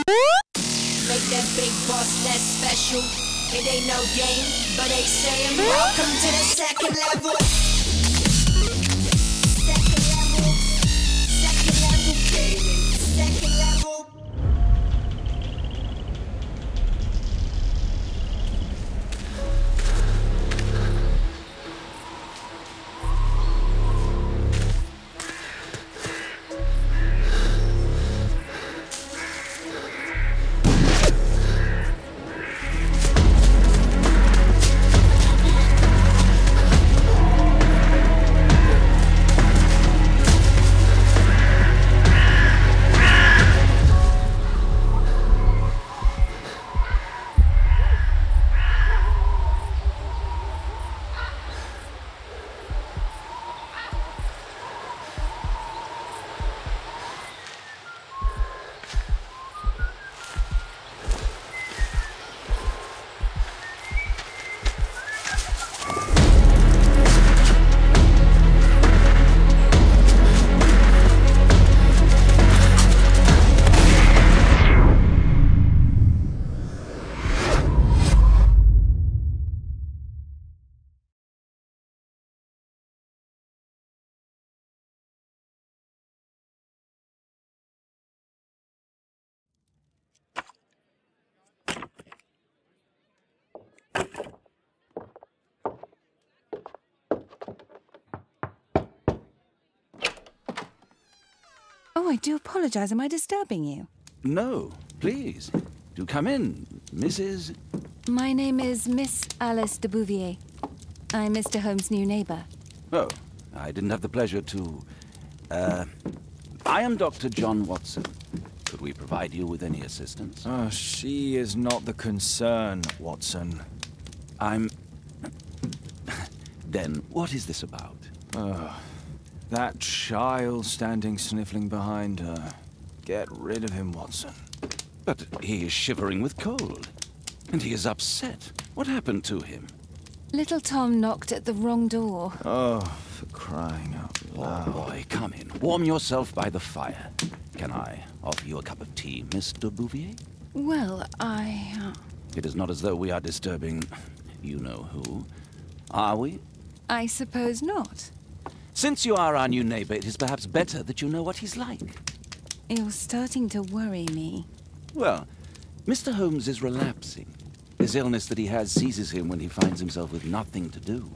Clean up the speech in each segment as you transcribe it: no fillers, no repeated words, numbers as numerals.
Make that big boss less special. It ain't no game, but they saying welcome to the second level. Second level. Second level gaming. Second level. Oh, I do apologize. Am I disturbing you? No, please. Do come in, Mrs. My name is Miss Alice de Bouvier. I'm Mr. Holmes' new neighbor. Oh, I didn't have the pleasure to... I am Dr. John Watson. Could we provide you with any assistance? Oh, she is not the concern, Watson. I'm... Then, what is this about? That child standing sniffling behind her. Get rid of him, Watson. But he is shivering with cold. And he is upset. What happened to him? Little Tom knocked at the wrong door. Oh, for crying out loud. Oh, boy, come in. Warm yourself by the fire. Can I offer you a cup of tea, Mr. Bouvier? Well, It is not as though we are disturbing you-know-who. Are we? I suppose not. Since you are our new neighbor, it is perhaps better that you know what he's like. You're starting to worry me. Well, Mr. Holmes is relapsing. This illness that he has seizes him when he finds himself with nothing to do.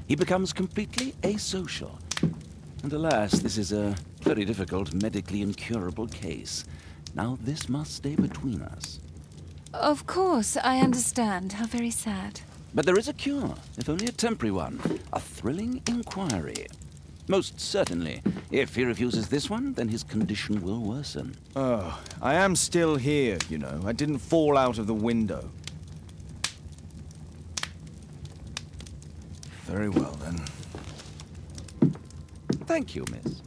He becomes completely asocial. And alas, this is a very difficult, medically incurable case. Now, this must stay between us. Of course, I understand. How very sad. But there is a cure, if only a temporary one. A thrilling inquiry. Most certainly. If he refuses this one, then his condition will worsen. Oh, I am still here, you know. I didn't fall out of the window. Very well, then. Thank you, miss.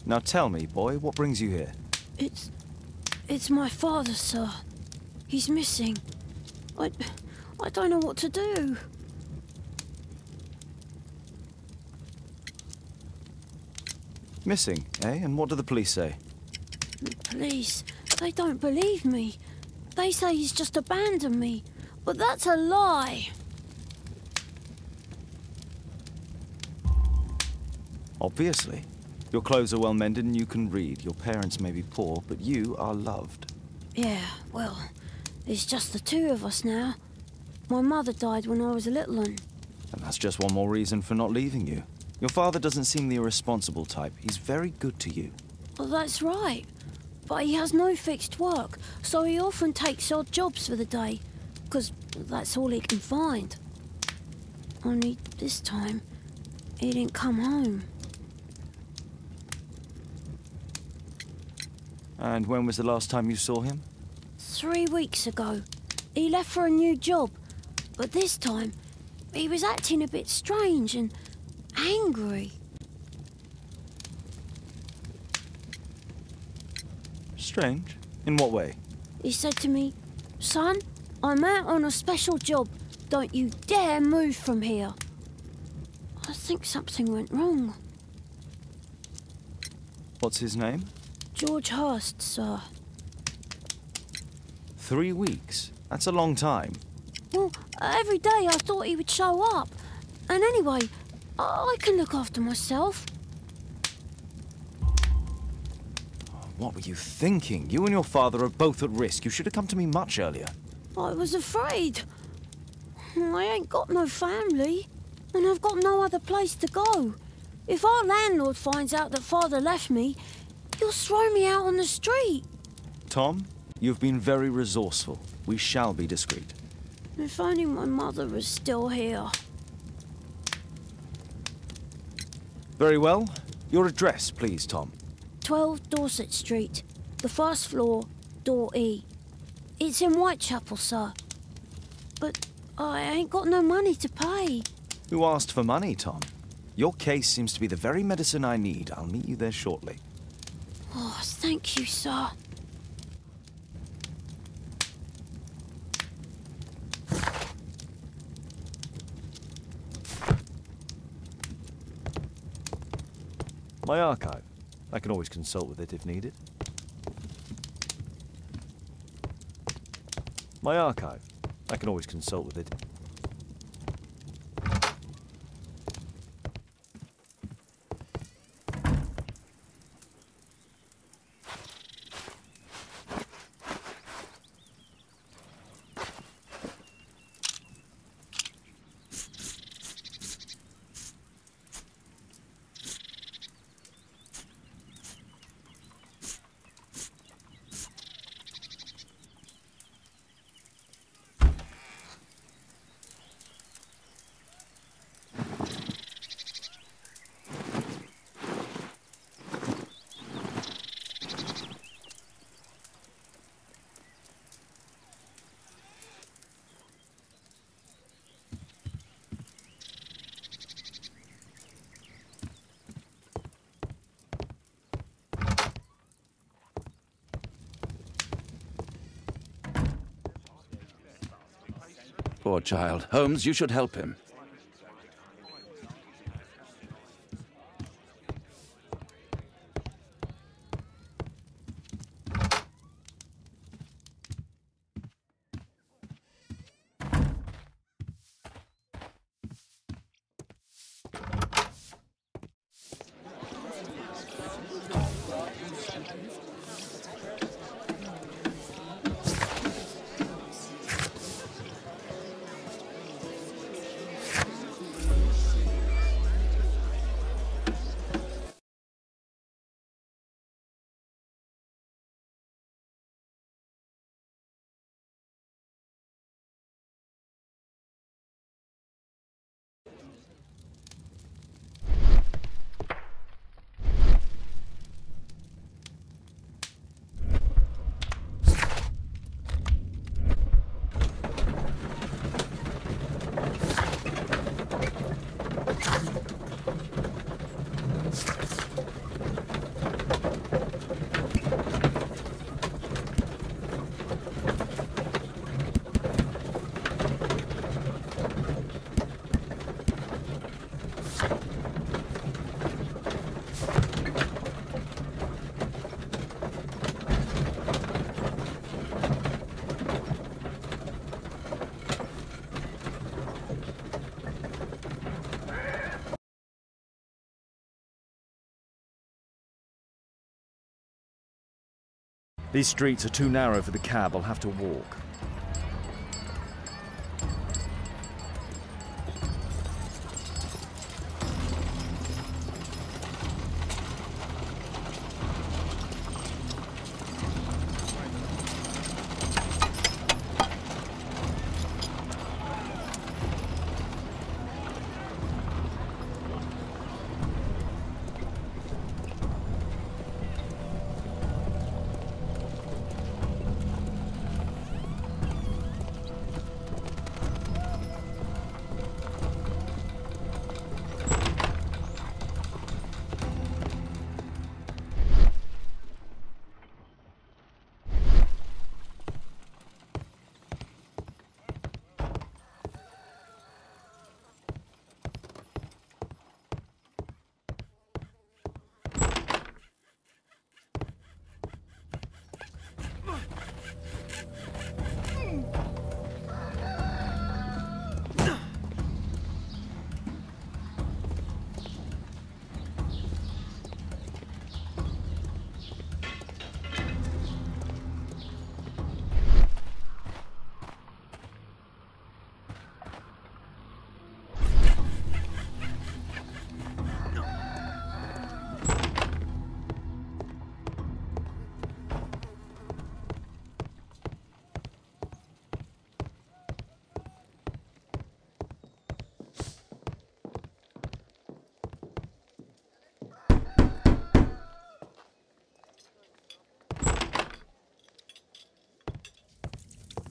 Now tell me, boy, what brings you here? It's my father, sir. He's missing. I don't know what to do. Missing, eh? And what do the police say? The police, they don't believe me. They say he's just abandoned me. But that's a lie. Obviously. Your clothes are well mended and you can read. Your parents may be poor, but you are loved. Yeah, well, it's just the two of us now. My mother died when I was a little one. And that's just one more reason for not leaving you. Your father doesn't seem the irresponsible type. He's very good to you. Well, that's right. But he has no fixed work, so he often takes odd jobs for the day, because that's all he can find. Only this time, he didn't come home. And when was the last time you saw him? 3 weeks ago. He left for a new job, but this time, he was acting a bit strange and angry. Strange? In what way? He said to me, "Son, I'm out on a special job. Don't you dare move from here." I think something went wrong. What's his name? George Hurst, sir. 3 weeks? That's a long time. Well, every day I thought he would show up. And anyway, I can look after myself. What were you thinking? You and your father are both at risk. You should have come to me much earlier. I was afraid. I ain't got no family, and I've got no other place to go. If our landlord finds out that Father left me, he'll throw me out on the street. Tom, you've been very resourceful. We shall be discreet. If only my mother was still here. Very well. Your address, please, Tom. 12 Dorset Street, the first floor, door E. It's in Whitechapel, sir. But I ain't got no money to pay. Who asked for money, Tom? Your case seems to be the very medicine I need. I'll meet you there shortly. Oh, thank you, sir. My archive. I can always consult with it if needed. My archive. I can always consult with it. Poor child. Holmes, you should help him. These streets are too narrow for the cab. I'll have to walk.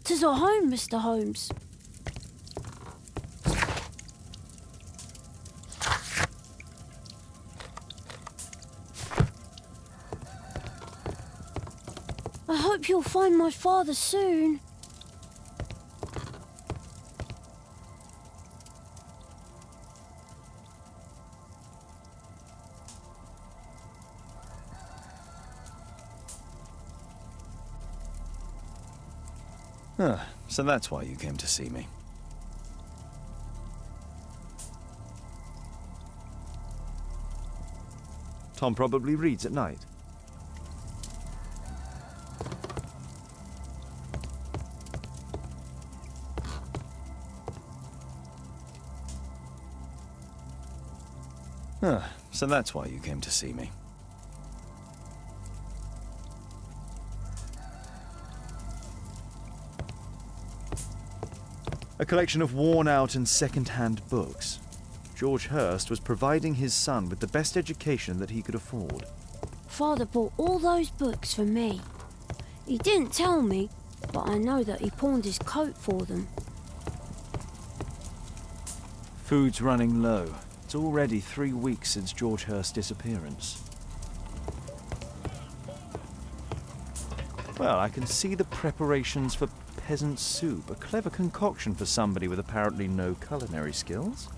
"'Tis our home, Mr. Holmes." "I hope you'll find my father soon." So that's why you came to see me. Tom probably reads at night. So that's why you came to see me. A collection of worn-out and second-hand books. George Hurst was providing his son with the best education that he could afford. Father bought all those books for me. He didn't tell me, but I know that he pawned his coat for them. Food's running low. It's already 3 weeks since George Hurst's disappearance. Well, I can see the preparations for peasant soup, a clever concoction for somebody with apparently no culinary skills.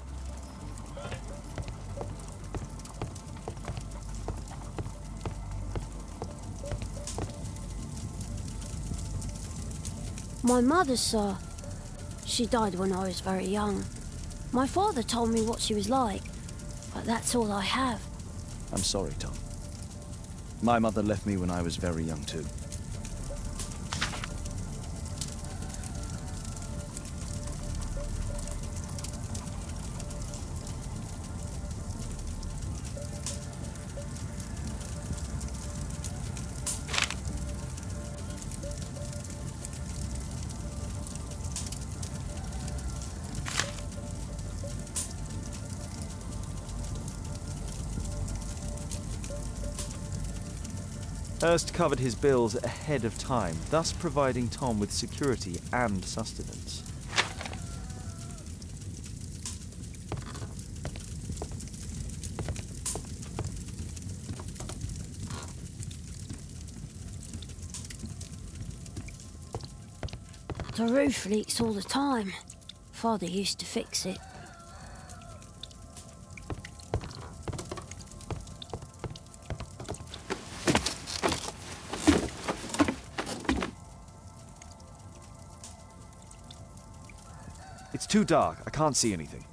My mother, sir. She died when I was very young. My father told me what she was like, but that's all I have. I'm sorry, Tom. My mother left me when I was very young too. Hurst covered his bills ahead of time, thus providing Tom with security and sustenance. The roof leaks all the time. Father used to fix it. It's too dark. I can't see anything.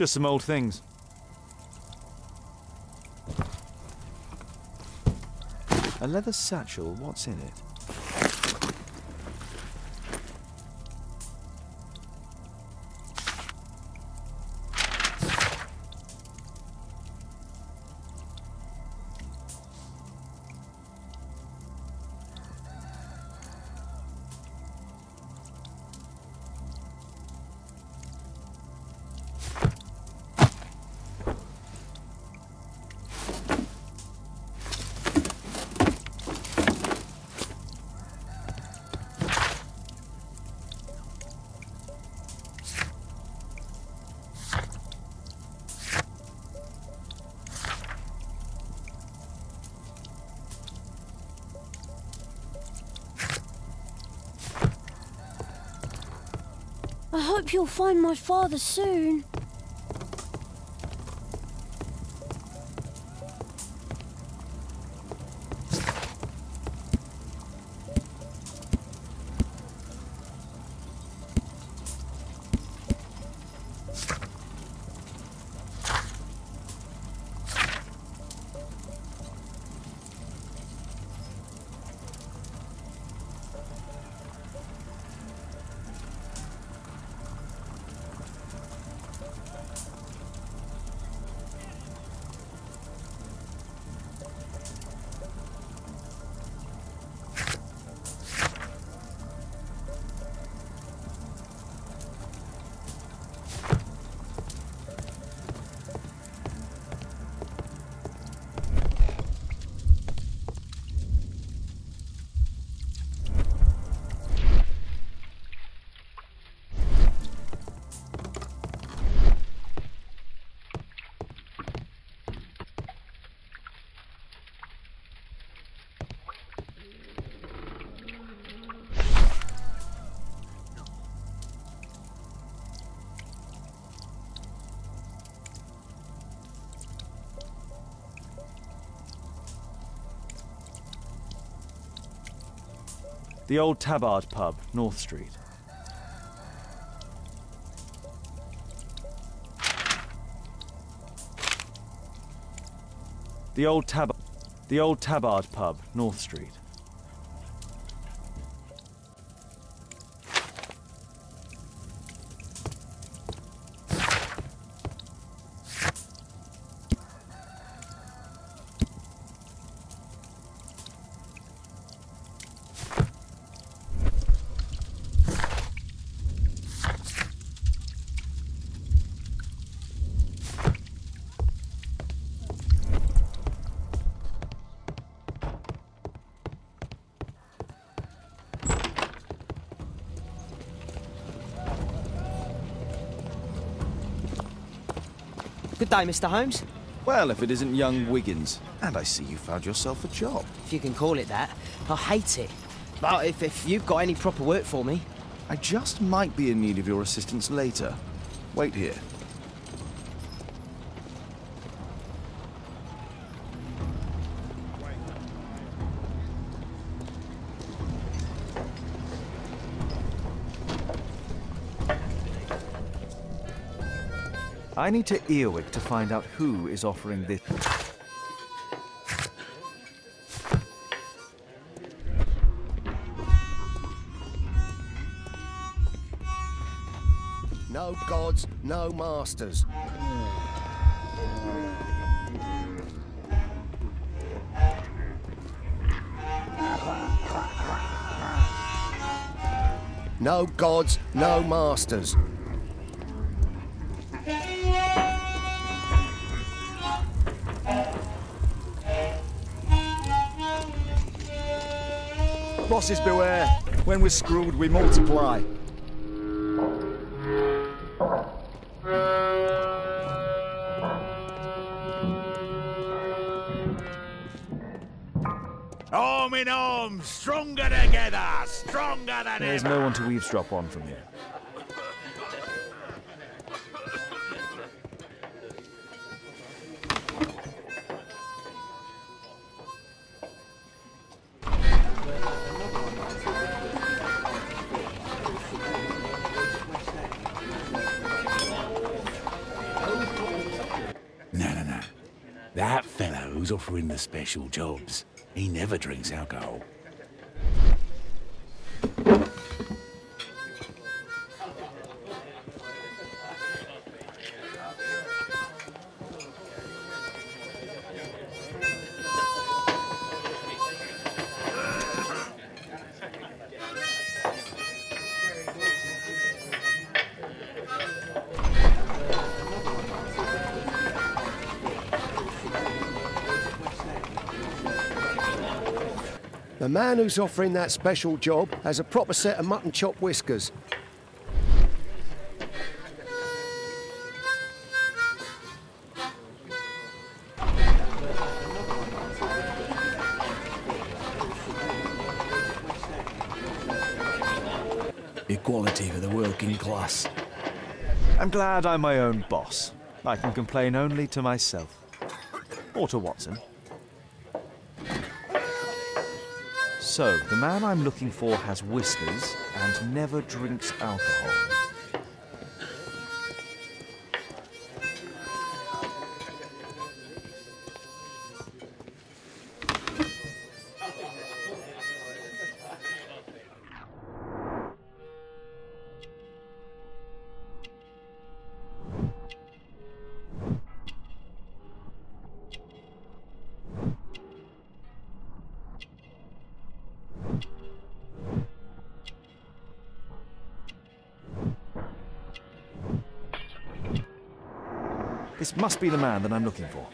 Just some old things. A leather satchel, what's in it? I hope you'll find my father soon. The old Tabard pub, North Street. The old Tabard pub, North Street. Good day, Mr. Holmes. Well, if it isn't young Wiggins. And I see you found yourself a job. If you can call it that. I hate it. But if you've got any proper work for me... I just might be in need of your assistance later. Wait here. I need to Earwig to find out who is offering this. No gods, no masters. No gods, no masters. Bosses beware. When we're screwed, we multiply. Arm in arm, stronger together, stronger than There's ever. no one to eavesdrop on from here. That fellow who's offering the special jobs, he never drinks alcohol. The man who's offering that special job has a proper set of mutton chop whiskers. Equality for the working class. I'm glad I'm my own boss. I can complain only to myself. Or to Watson. So, the man I'm looking for has whiskers and never drinks alcohol. This must be the man that I'm looking for.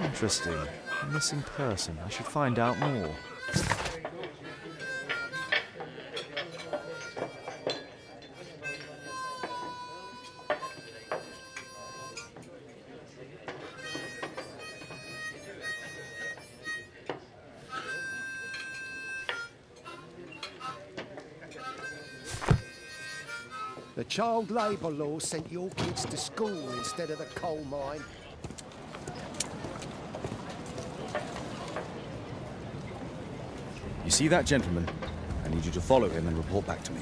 Interesting. A missing person. I should find out more. The child labour law sent your kids to school instead of the coal mine. You see that gentleman? I need you to follow him and report back to me.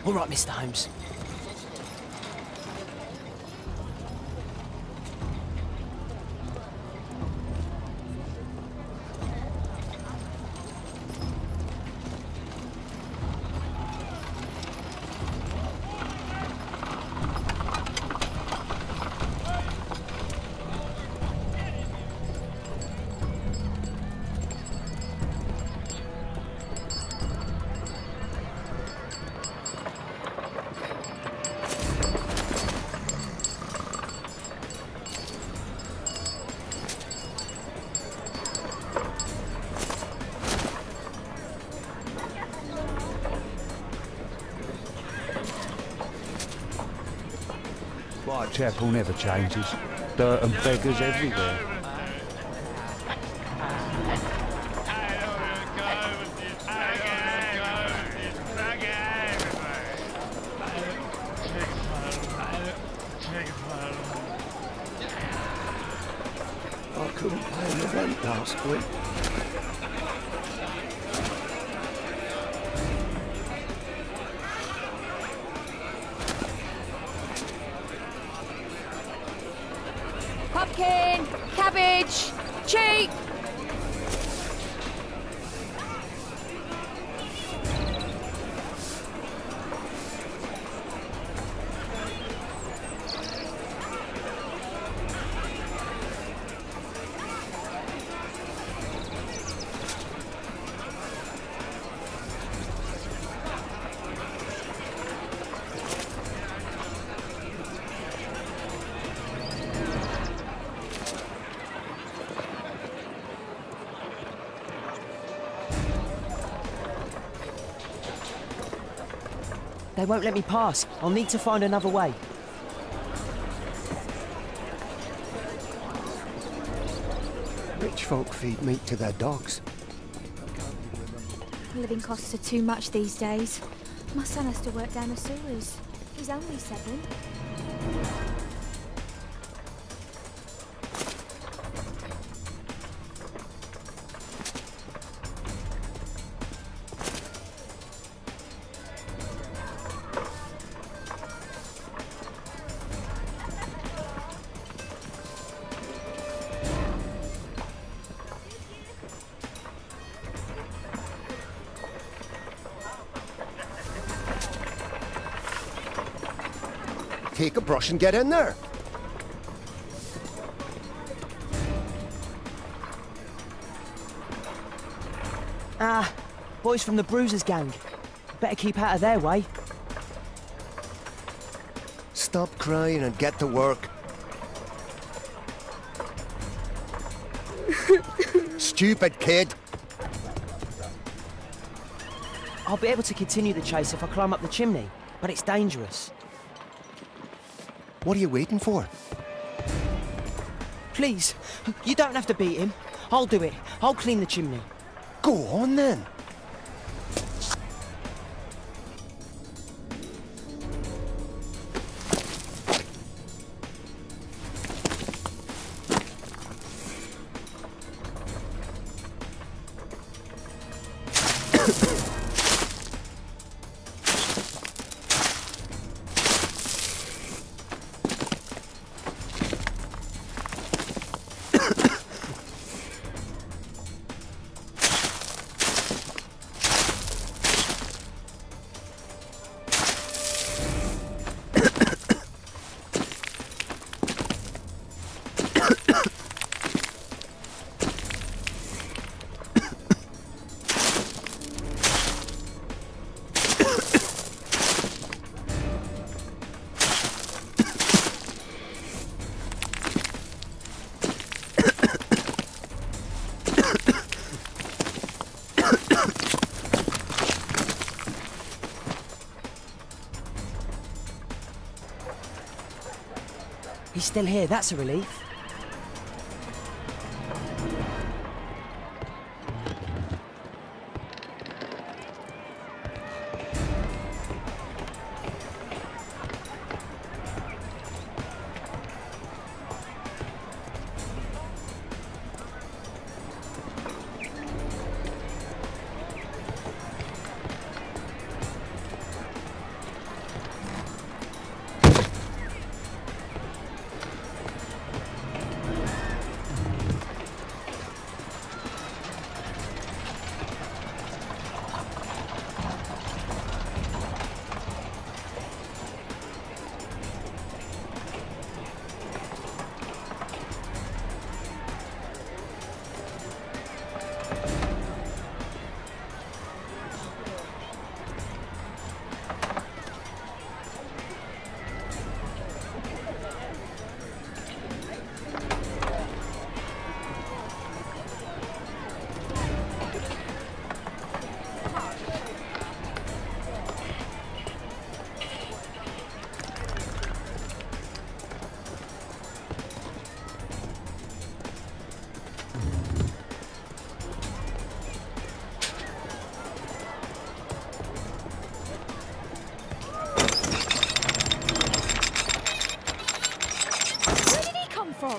All right, Mr. Holmes. Whitechapel never changes. Dirt and beggars everywhere. I couldn't pay the rent last week. Pumpkin! Cabbage! Cheap! They won't let me pass. I'll need to find another way. Rich folk feed meat to their dogs. Living costs are too much these days. My son has to work down the sewers. He's only 7. Take a brush and get in there. Ah, boys from the Bruisers gang. Better keep out of their way. Stop crying and get to work. Stupid kid. I'll be able to continue the chase if I climb up the chimney, but it's dangerous. What are you waiting for? Please, you don't have to beat him. I'll do it. I'll clean the chimney. Go on then. He's still here, that's a relief. From?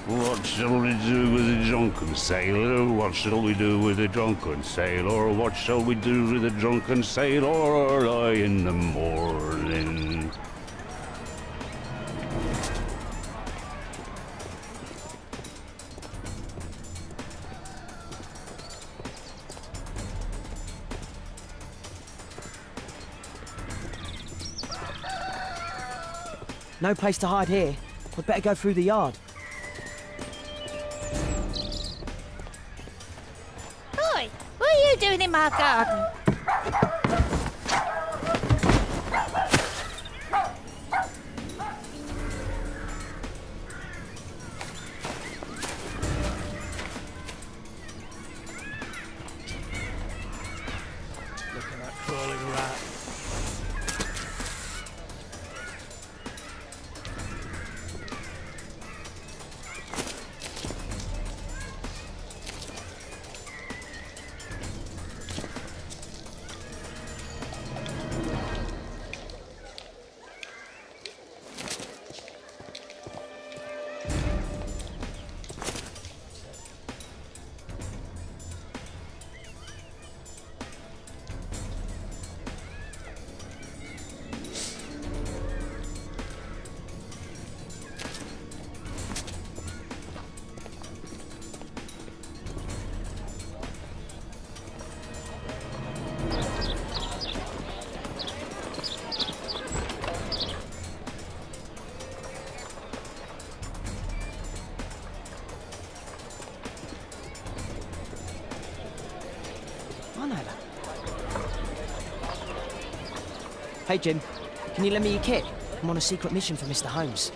What shall we do with a drunken sailor? What shall we do with a drunken sailor? What shall we do with a drunken sailor early in the morning? No place to hide here. We'd better go through the yard. Oi! What are you doing in my garden? fun, Ella. Hey, Jim. Can you lend me your kit? I'm on a secret mission for Mr. Holmes.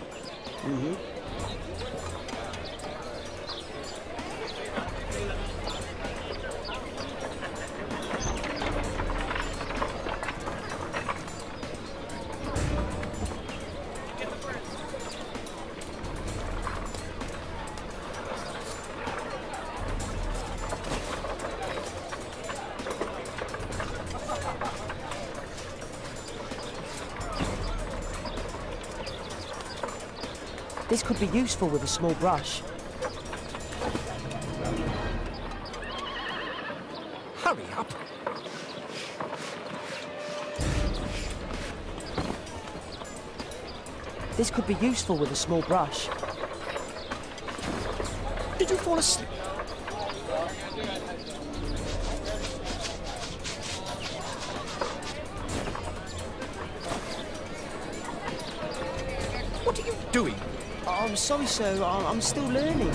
This could be useful with a small brush. Hurry up. This could be useful with a small brush. Did you fall asleep? What are you doing? I'm sorry, sir. I'm still learning.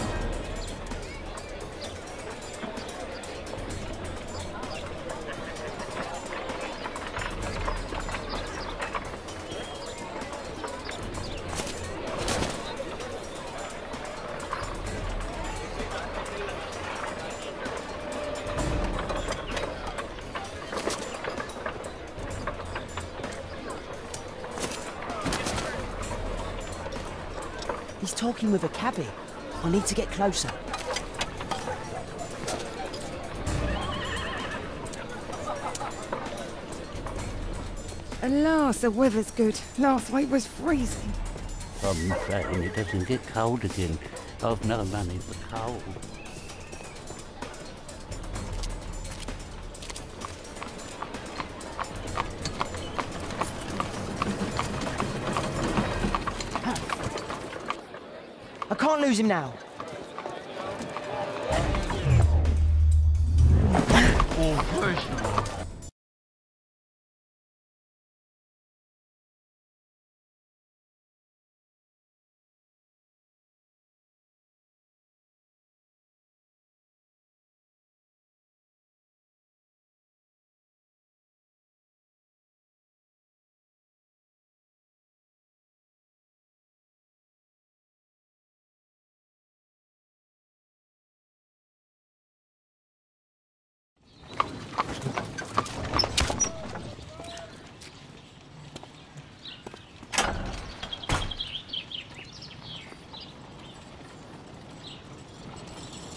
He's talking with a cabbie. I need to get closer. At last, the weather's good. Last week was freezing. I'm saying it doesn't get cold again. I've no money for coal. I can't lose him now.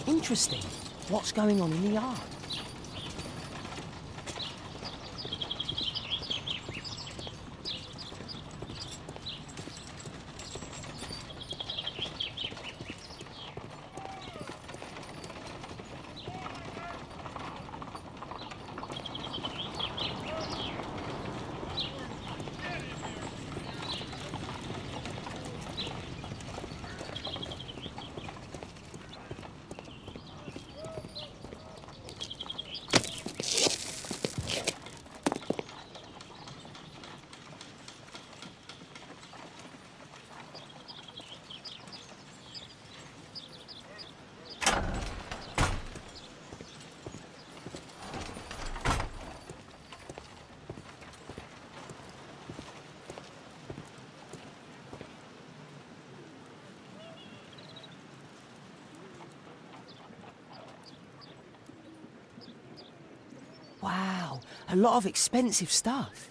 Interesting. What's going on in the yard? Wow, a lot of expensive stuff.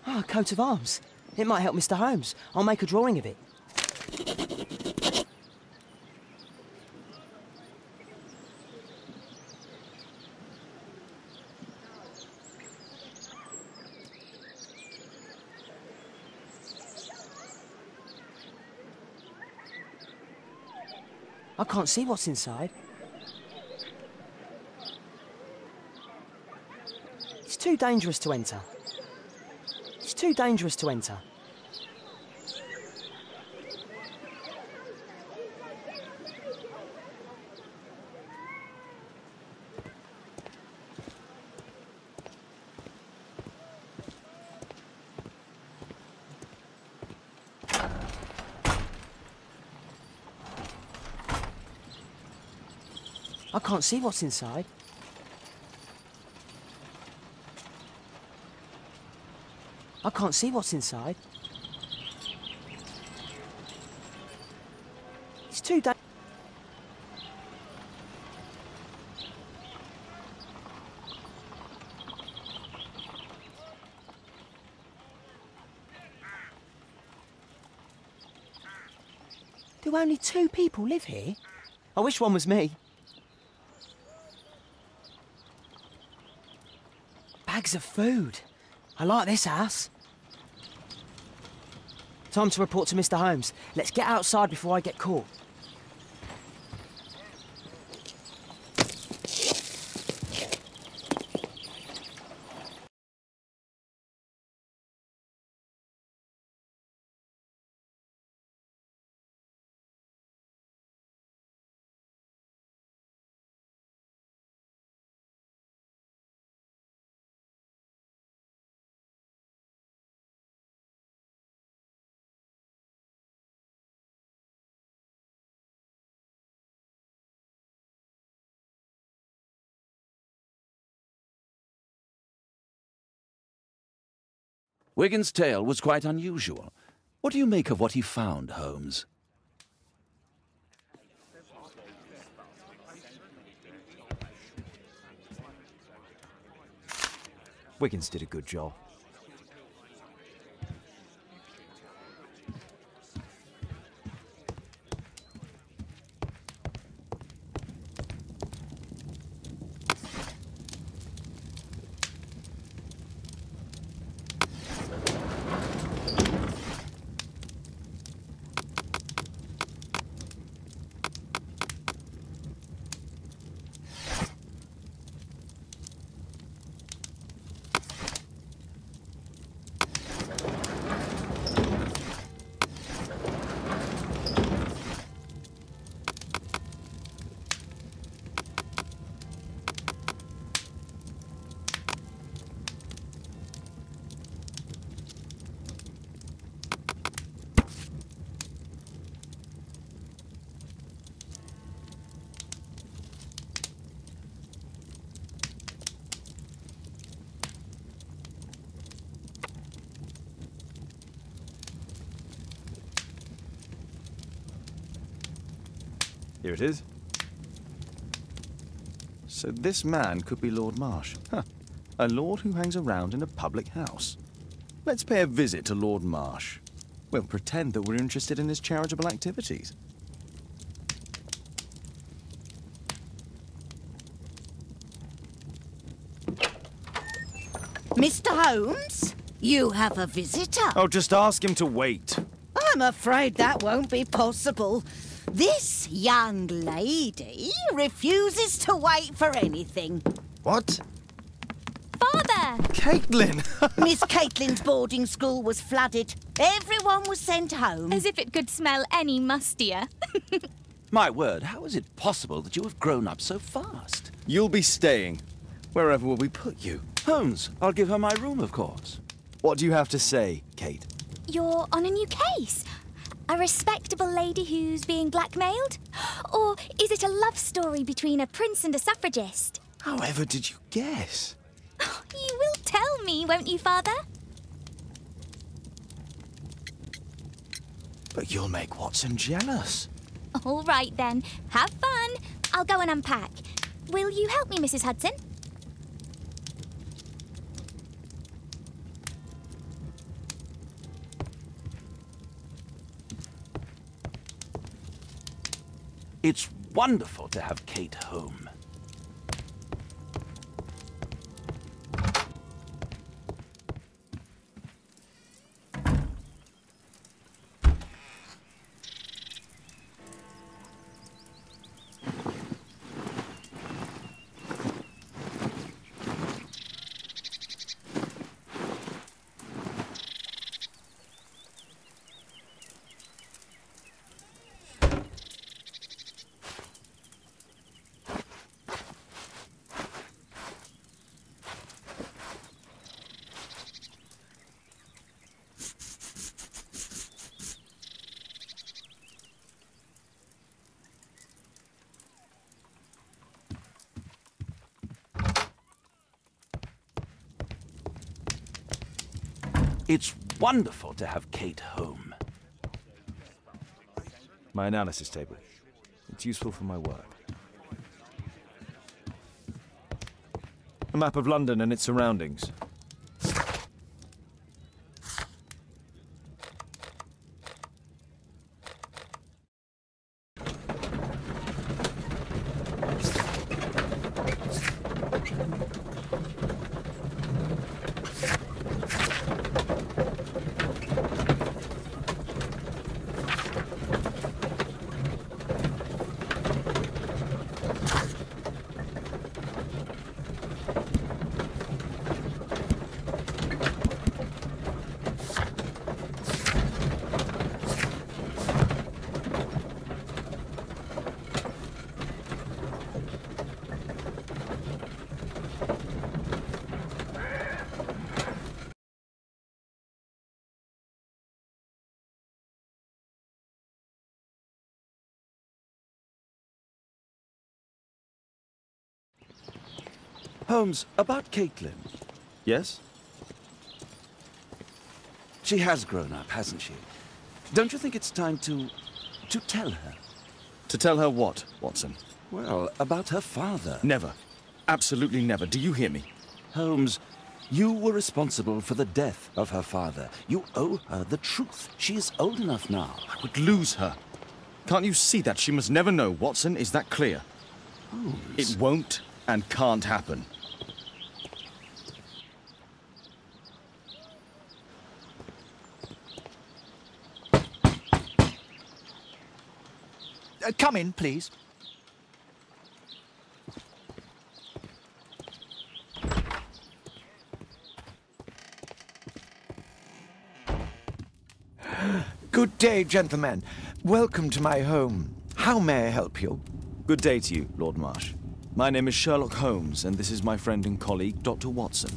Ah, a coat of arms. It might help Mr. Holmes. I'll make a drawing of it. I can't see what's inside. It's too dangerous to enter. It's too dangerous to enter. I can't see what's inside. I can't see what's inside. It's too dangerous. Do only 2 people live here? I wish one was me. Bags of food. I like this house. Time to report to Mr. Holmes. Let's get outside before I get caught. Wigan's tale was quite unusual. What do you make of what he found, Holmes? Wiggins did a good job. Here it is. So this man could be Lord Marsh. Huh. A lord who hangs around in a public house. Let's pay a visit to Lord Marsh. We'll pretend that we're interested in his charitable activities. Mr. Holmes, you have a visitor. Oh, just ask him to wait. I'm afraid that won't be possible. This young lady refuses to wait for anything. What? Father! Caitlin! Miss Caitlin's boarding school was flooded. Everyone was sent home. As if it could smell any mustier. My word, how is it possible that you have grown up so fast? You'll be staying. Wherever will we put you? Holmes, I'll give her my room, of course. What do you have to say, Kate? You're on a new case. A respectable lady who's being blackmailed? Or is it a love story between a prince and a suffragist? However did you guess? You will tell me, won't you, Father? But you'll make Watson jealous. All right, then. Have fun. I'll go and unpack. Will you help me, Mrs. Hudson? It's wonderful to have Kate home. It's wonderful to have Kate home. My analysis table. It's useful for my work. A map of London and its surroundings. Holmes, about Caitlin. Yes? She has grown up, hasn't she? Don't you think it's time to tell her? To tell her what, Watson? Well, about her father. Never. Absolutely never. Do you hear me? Holmes, you were responsible for the death of her father. You owe her the truth. She is old enough now. I would lose her. Can't you see that? She must never know, Watson. Is that clear? Holmes. It won't and can't happen. Come in, please. Good day, gentlemen. Welcome to my home. How may I help you? Good day to you, Lord Marsh. My name is Sherlock Holmes, and this is my friend and colleague, Dr. Watson.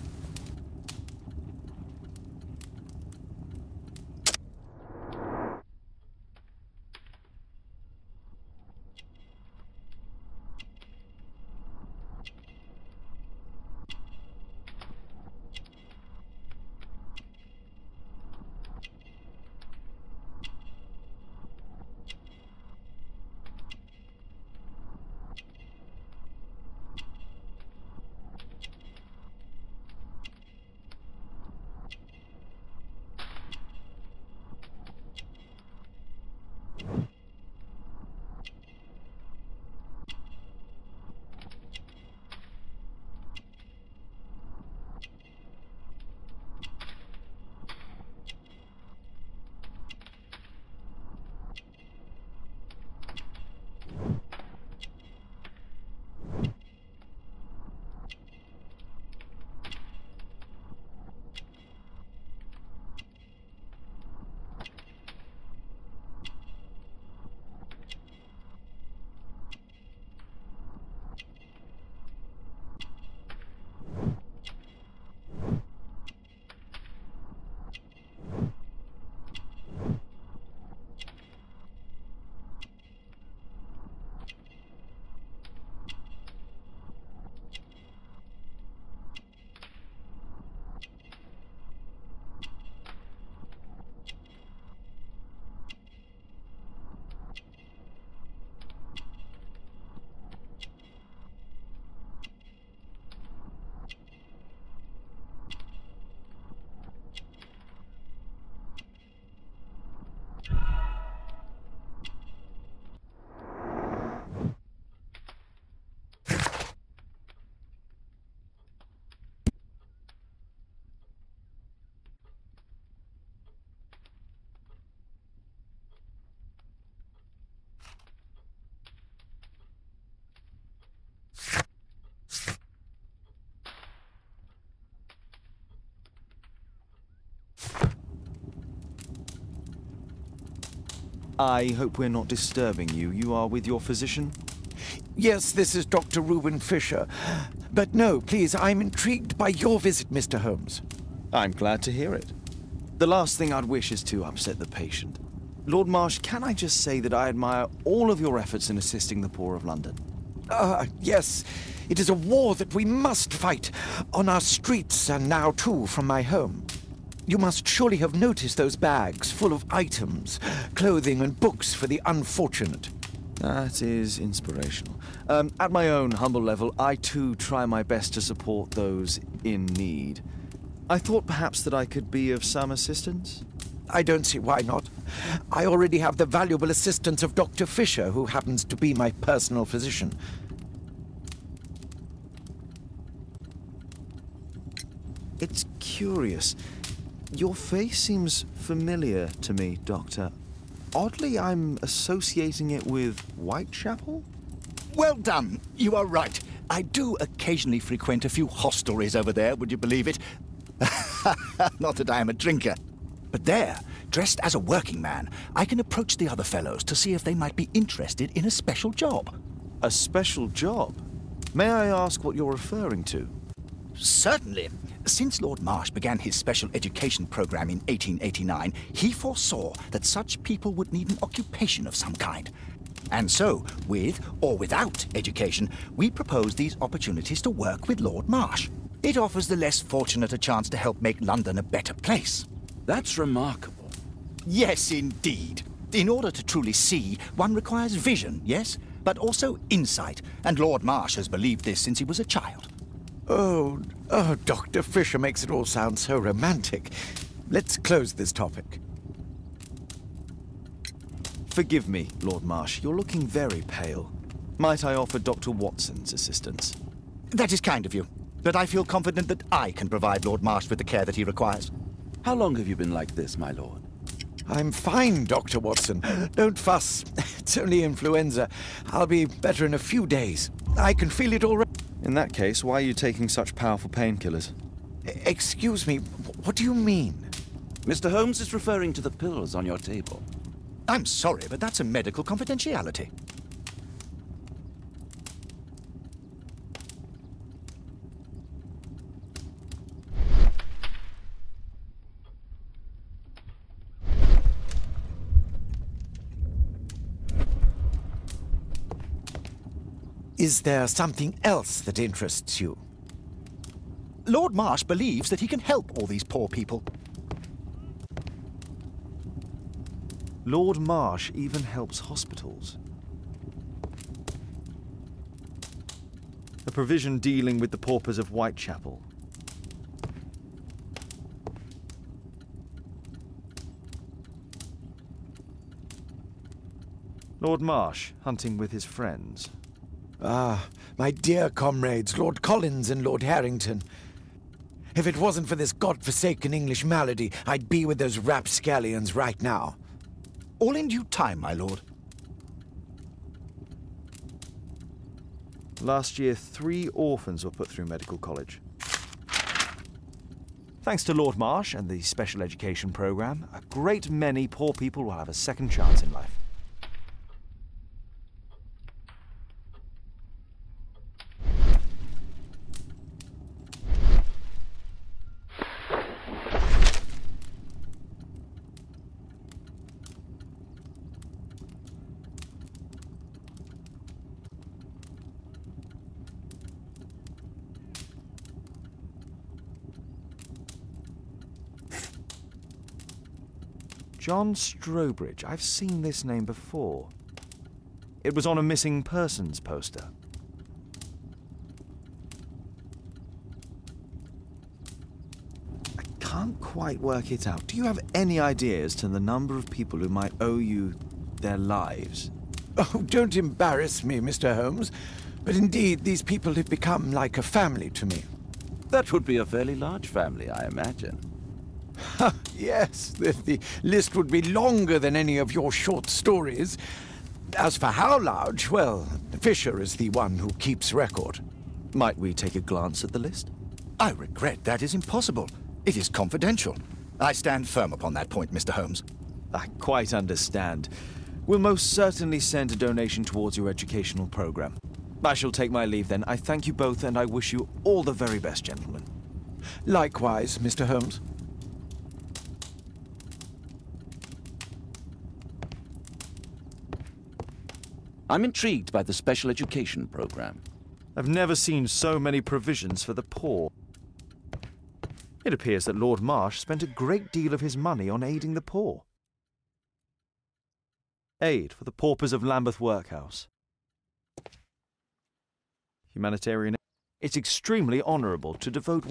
I hope we're not disturbing you. You are with your physician? Yes, this is Dr. Reuben Fisher. But no, please, I'm intrigued by your visit, Mr. Holmes. I'm glad to hear it. The last thing I'd wish is to upset the patient. Lord Marsh, can I just say that I admire all of your efforts in assisting the poor of London? Yes. It is a war that we must fight, on our streets and now, too, from my home. You must surely have noticed those bags full of items, clothing and books for the unfortunate. That is inspirational. At my own humble level, I too try my best to support those in need. I thought perhaps that I could be of some assistance. I don't see why not. I already have the valuable assistance of Dr. Fisher, who happens to be my personal physician. It's curious. Your face seems familiar to me, Doctor. Oddly, I'm associating it with Whitechapel? Well done. You are right. I do occasionally frequent a few hostelries over there, would you believe it? Not that I am a drinker. But there, dressed as a working man, I can approach the other fellows to see if they might be interested in a special job. A special job? May I ask what you're referring to? Certainly. Since Lord Marsh began his special education program in 1889, he foresaw that such people would need an occupation of some kind. And so, with or without education, we propose these opportunities to work with Lord Marsh. It offers the less fortunate a chance to help make London a better place. That's remarkable. Yes, indeed. In order to truly see, one requires vision, yes, but also insight, and Lord Marsh has believed this since he was a child. Oh, Dr. Fisher makes it all sound so romantic. Let's close this topic. Forgive me, Lord Marsh. You're looking very pale. Might I offer Dr. Watson's assistance? That is kind of you, but I feel confident that I can provide Lord Marsh with the care that he requires. How long have you been like this, my lord? I'm fine, Dr. Watson. Don't fuss. It's only influenza. I'll be better in a few days. I can feel it already. In that case, why are you taking such powerful painkillers? Excuse me, what do you mean? Mr. Holmes is referring to the pills on your table. I'm sorry, but that's a medical confidentiality. Is there something else that interests you? Lord Marsh believes that he can help all these poor people. Lord Marsh even helps hospitals. A provision dealing with the paupers of Whitechapel. Lord Marsh hunting with his friends. Ah, my dear comrades, Lord Collins and Lord Harrington. If it wasn't for this godforsaken English malady, I'd be with those rapscallions right now. All in due time, my lord. Last year, 3 orphans were put through medical college. Thanks to Lord Marsh and the special education program, a great many poor people will have a second chance in life. John Strobridge. I've seen this name before. It was on a missing persons poster. I can't quite work it out. Do you have any idea as to the number of people who might owe you their lives? Oh, don't embarrass me, Mr. Holmes. But indeed, these people have become like a family to me. That would be a fairly large family, I imagine. Yes, the list would be longer than any of your short stories. As for how large, well, Fisher is the one who keeps record. Might we take a glance at the list? I regret that is impossible. It is confidential. I stand firm upon that point, Mr. Holmes. I quite understand. We'll most certainly send a donation towards your educational program. I shall take my leave then. I thank you both and I wish you all the very best, gentlemen. Likewise, Mr. Holmes. I'm intrigued by the special education program. I've never seen so many provisions for the poor. It appears that Lord Marsh spent a great deal of his money on aiding the poor. Aid for the paupers of Lambeth Workhouse. Humanitarian. It's extremely honourable to devote...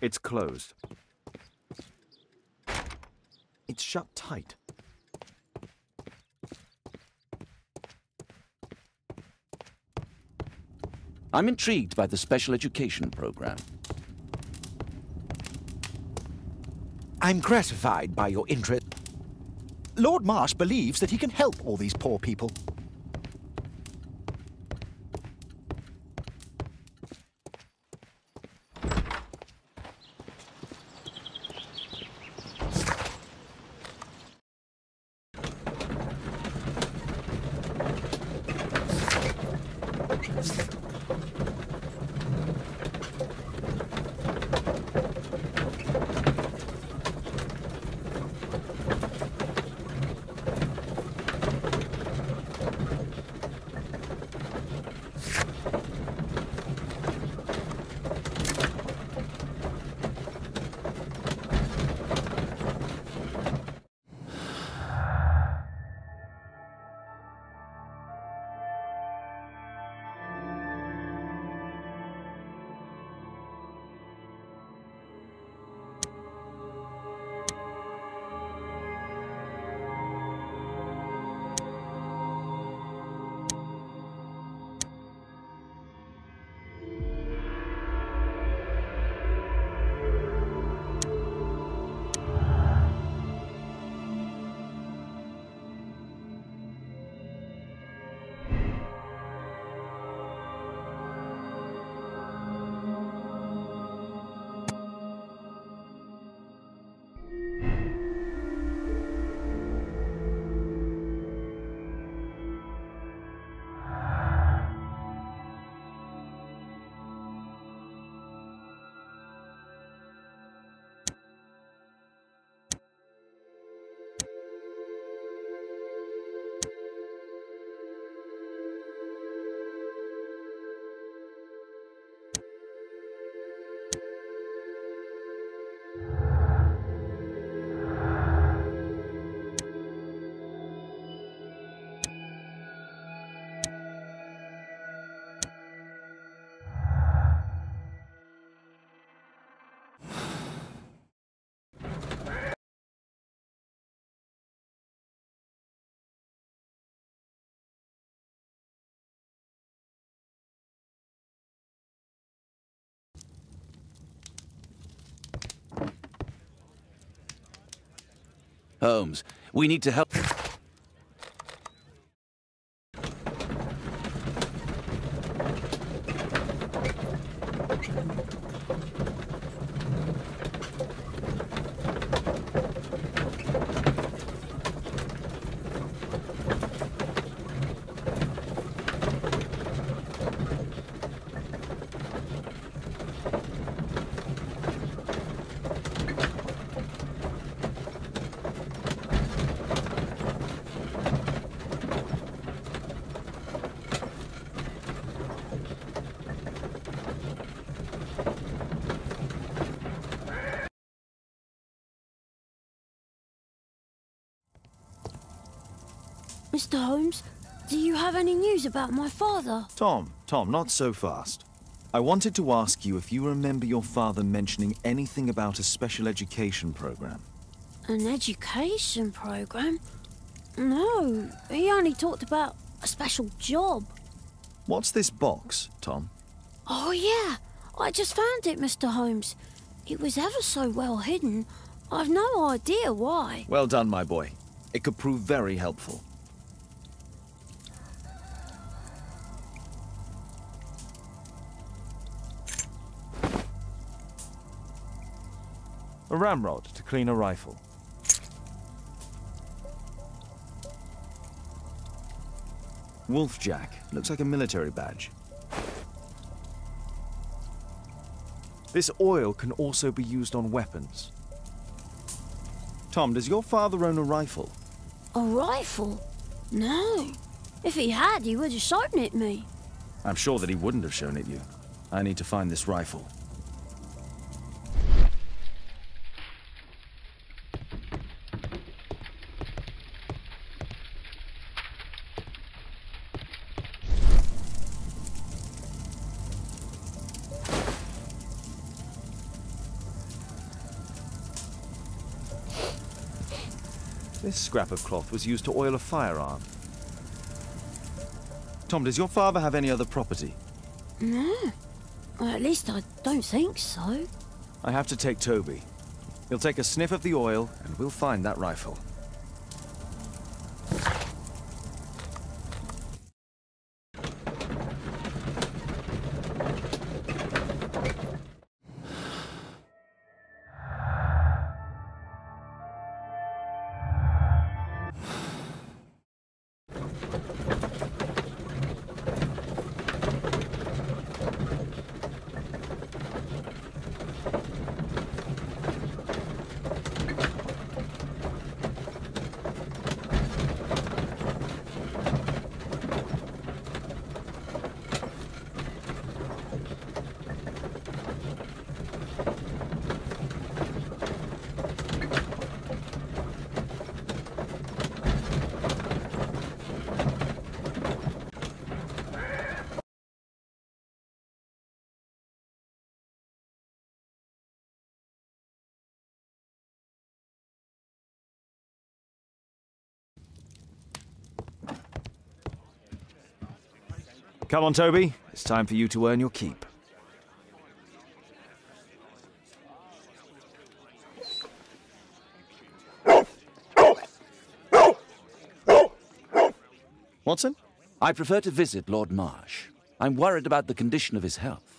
It's closed. It's shut tight. I'm intrigued by the special education program. I'm gratified by your interest. Lord Marsh believes that he can help all these poor people. Holmes, we need to help... Mr. Holmes, do you have any news about my father? Tom, not so fast. I wanted to ask you if you remember your father mentioning anything about a special education program. An education program? No, he only talked about a special job. What's this box, Tom? Oh, yeah. I just found it, Mr. Holmes. It was ever so well hidden. I've no idea why. Well done, my boy. It could prove very helpful. A ramrod to clean a rifle. Wolfjack. Looks like a military badge. This oil can also be used on weapons. Tom, does your father own a rifle? A rifle? No. If he had, he would have shown it me. I'm sure that he wouldn't have shown it you. I need to find this rifle. This scrap of cloth was used to oil a firearm. Tom, does your father have any other property? No. Well, at least I don't think so. I have to take Toby. He'll take a sniff of the oil, and we'll find that rifle. Come on, Toby. It's time for you to earn your keep. Watson? I prefer to visit Lord Marsh. I'm worried about the condition of his health.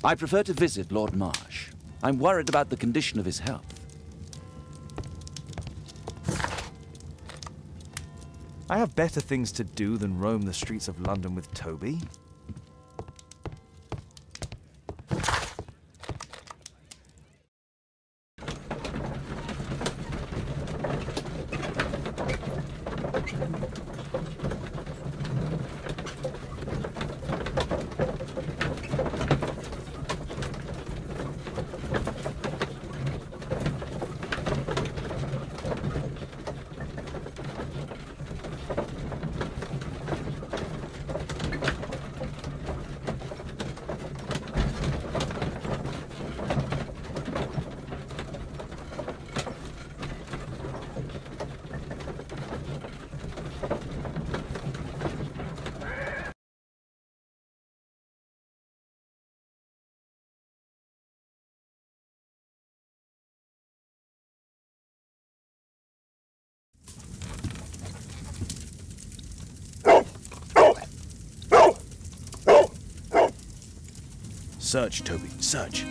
I prefer to visit Lord Marsh. I'm worried about the condition of his health. I have better things to do than roam the streets of London with Toby. Search, Toby, search.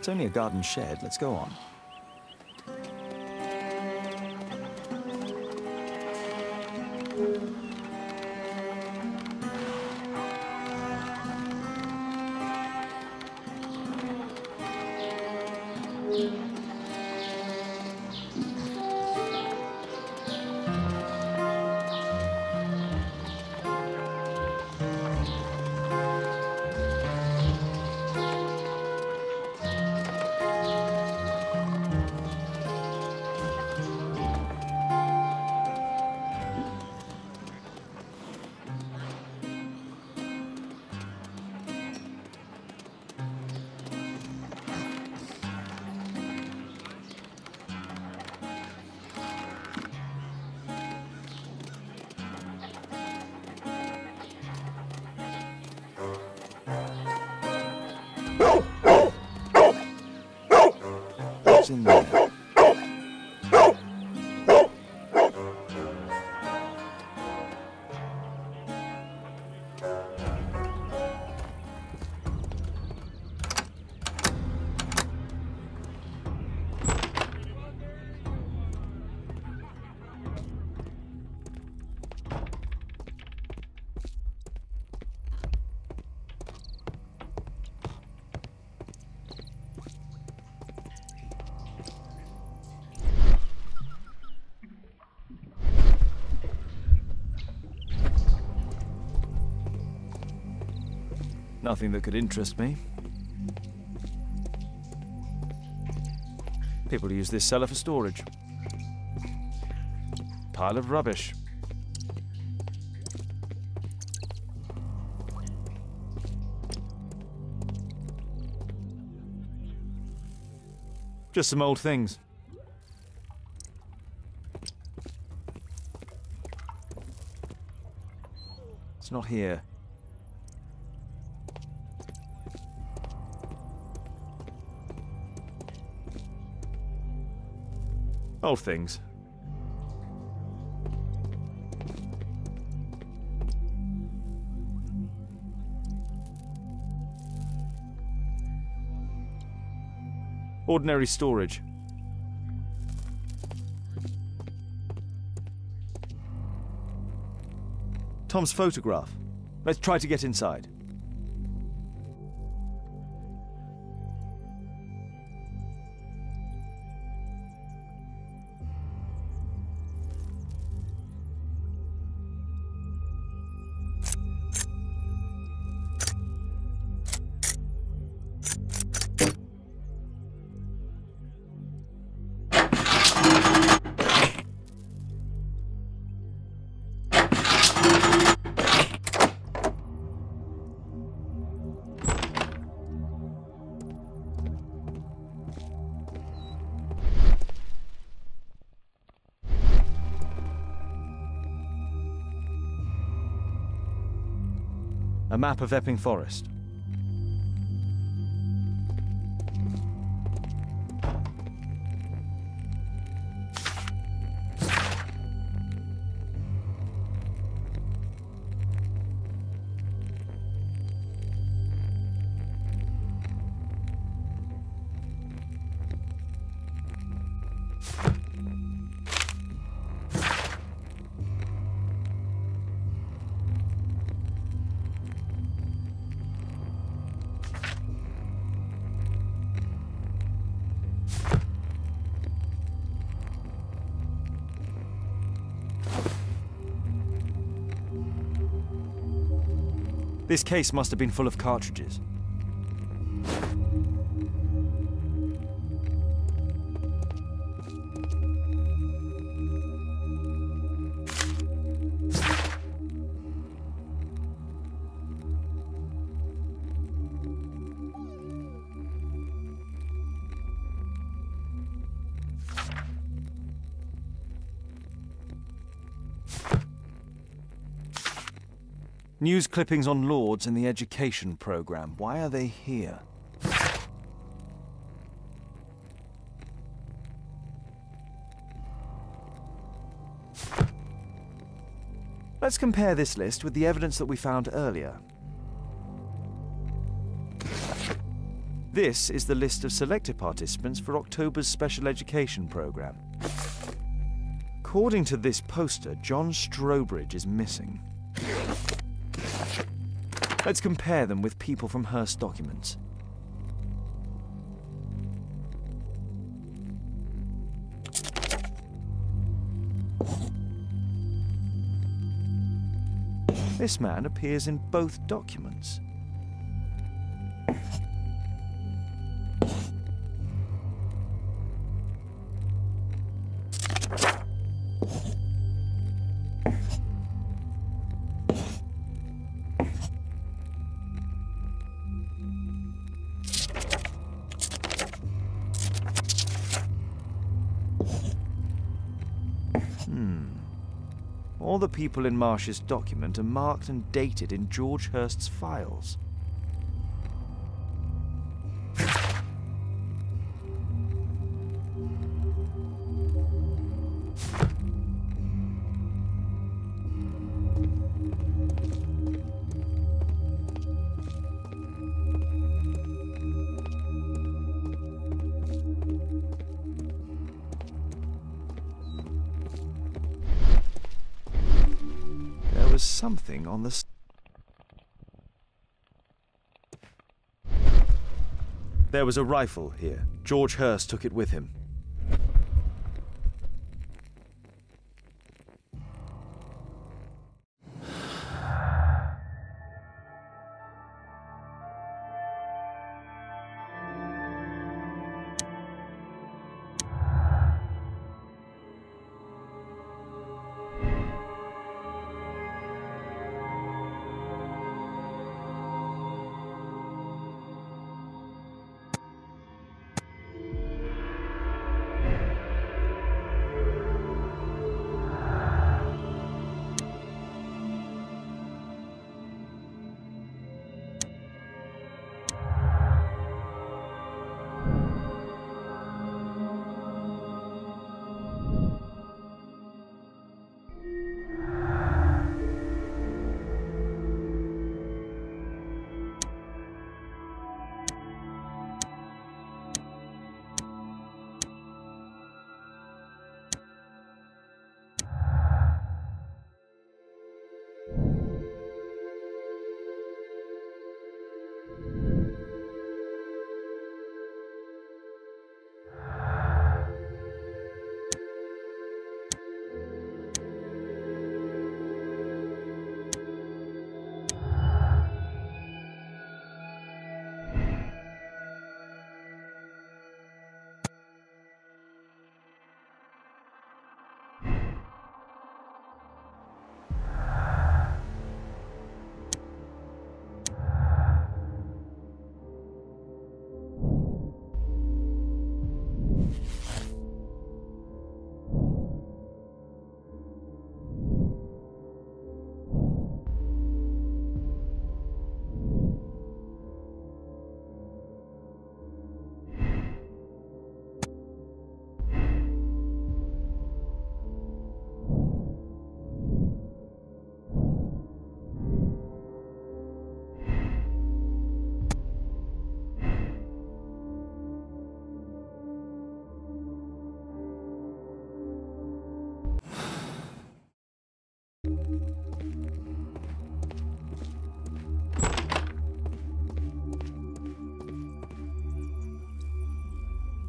It's only a garden shed. Let's go on. What's in there? Nothing that could interest me. People use this cellar for storage. Pile of rubbish. Just some old things. It's not here. Old things. Ordinary storage. Tom's photograph. Let's try to get inside. A map of Epping Forest. This case must have been full of cartridges. News clippings on Lords and the education program. Why are they here? Let's compare this list with the evidence that we found earlier. This is the list of selected participants for October's special education program. According to this poster, John Strobridge is missing. Let's compare them with people from Hearst documents. This man appears in both documents. All the people in Marsh's document are marked and dated in George Hearst's files. Something on the... There was a rifle here. George Hearst took it with him.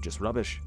Just rubbish.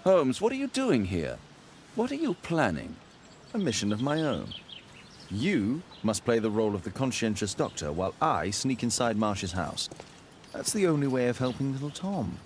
Holmes, what are you doing here? What are you planning? A mission of my own. You must play the role of the conscientious doctor while I sneak inside Marsh's house. That's the only way of helping little Tom.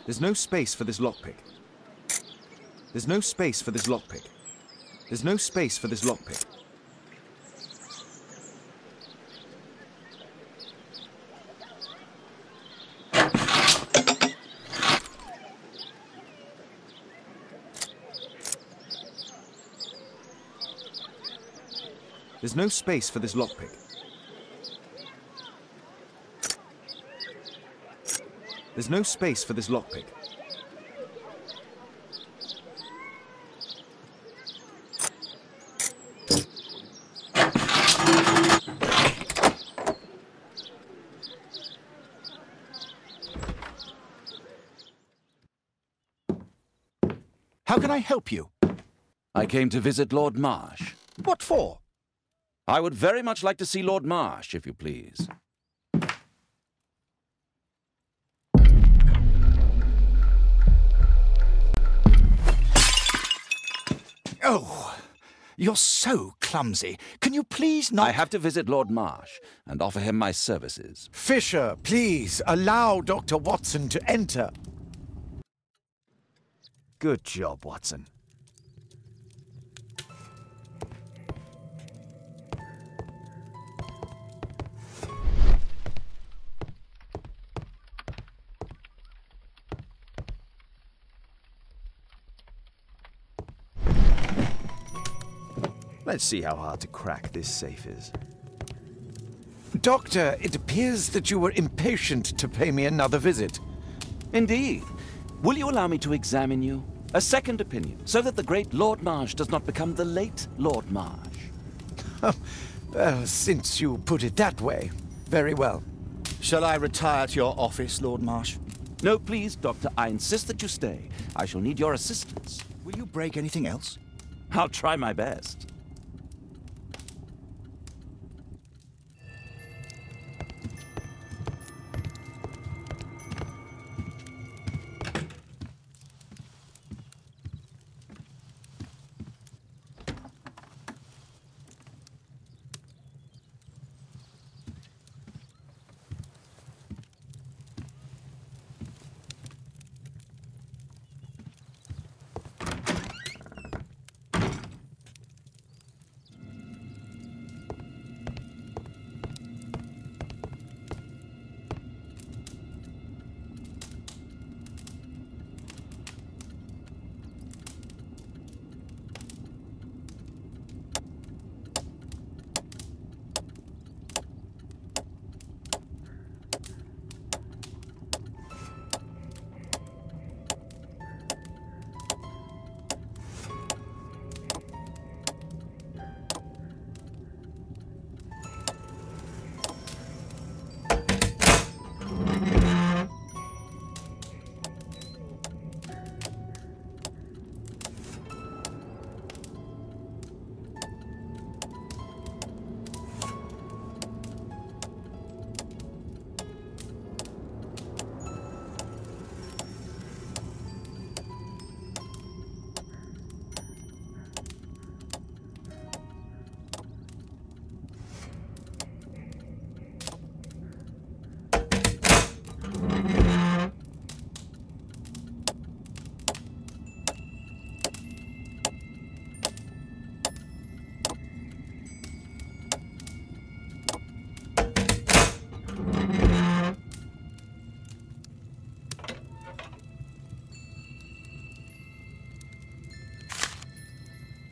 There's no space for this lockpick. There's no space for this lockpick. There's no space for this lockpick. There's no space for this lockpick. There's no space for this lockpick. How can I help you? I came to visit Lord Marsh. What for? I would very much like to see Lord Marsh, if you please. Oh, you're so clumsy. Can you please not... I have to visit Lord Marsh and offer him my services. Fisher, please, allow Dr. Watson to enter. Good job, Watson. Let's see how hard to crack this safe is. Doctor, it appears that you were impatient to pay me another visit. Indeed. Will you allow me to examine you? A second opinion, so that the great Lord Marsh does not become the late Lord Marsh. Well, since you put it that way, very well. Shall I retire to your office, Lord Marsh? No, please, Doctor. I insist that you stay. I shall need your assistance. Will you break anything else? I'll try my best.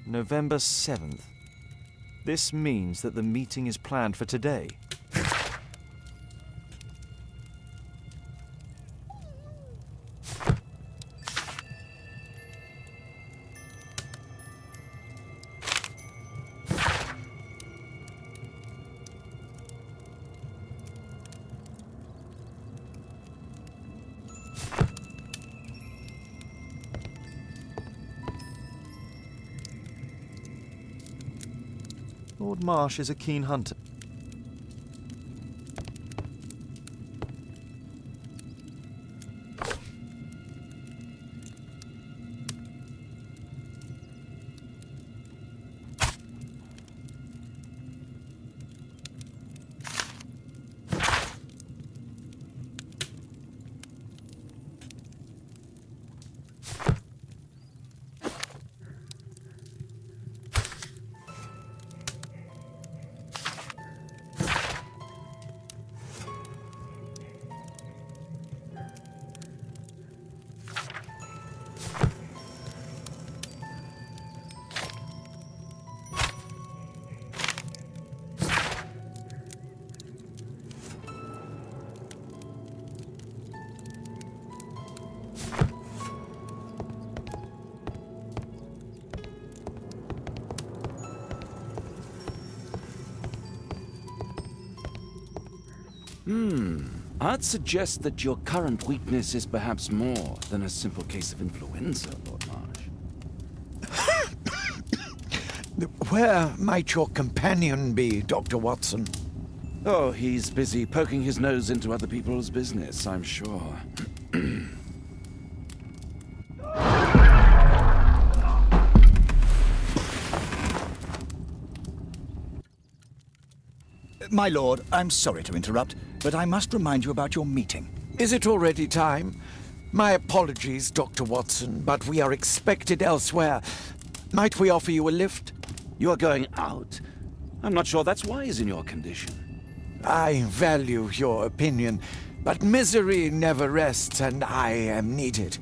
November 7th. This means that the meeting is planned for today. Lord Marsh is a keen hunter. I'd suggest that your current weakness is perhaps more than a simple case of influenza, Lord Marsh. Where might your companion be, Dr. Watson? Oh, he's busy poking his nose into other people's business, I'm sure. My lord, I'm sorry to interrupt, but I must remind you about your meeting. Is it already time? My apologies, Dr. Watson, but we are expected elsewhere. Might we offer you a lift? You are going out? I'm not sure that's wise in your condition. I value your opinion, but misery never rests, and I am needed.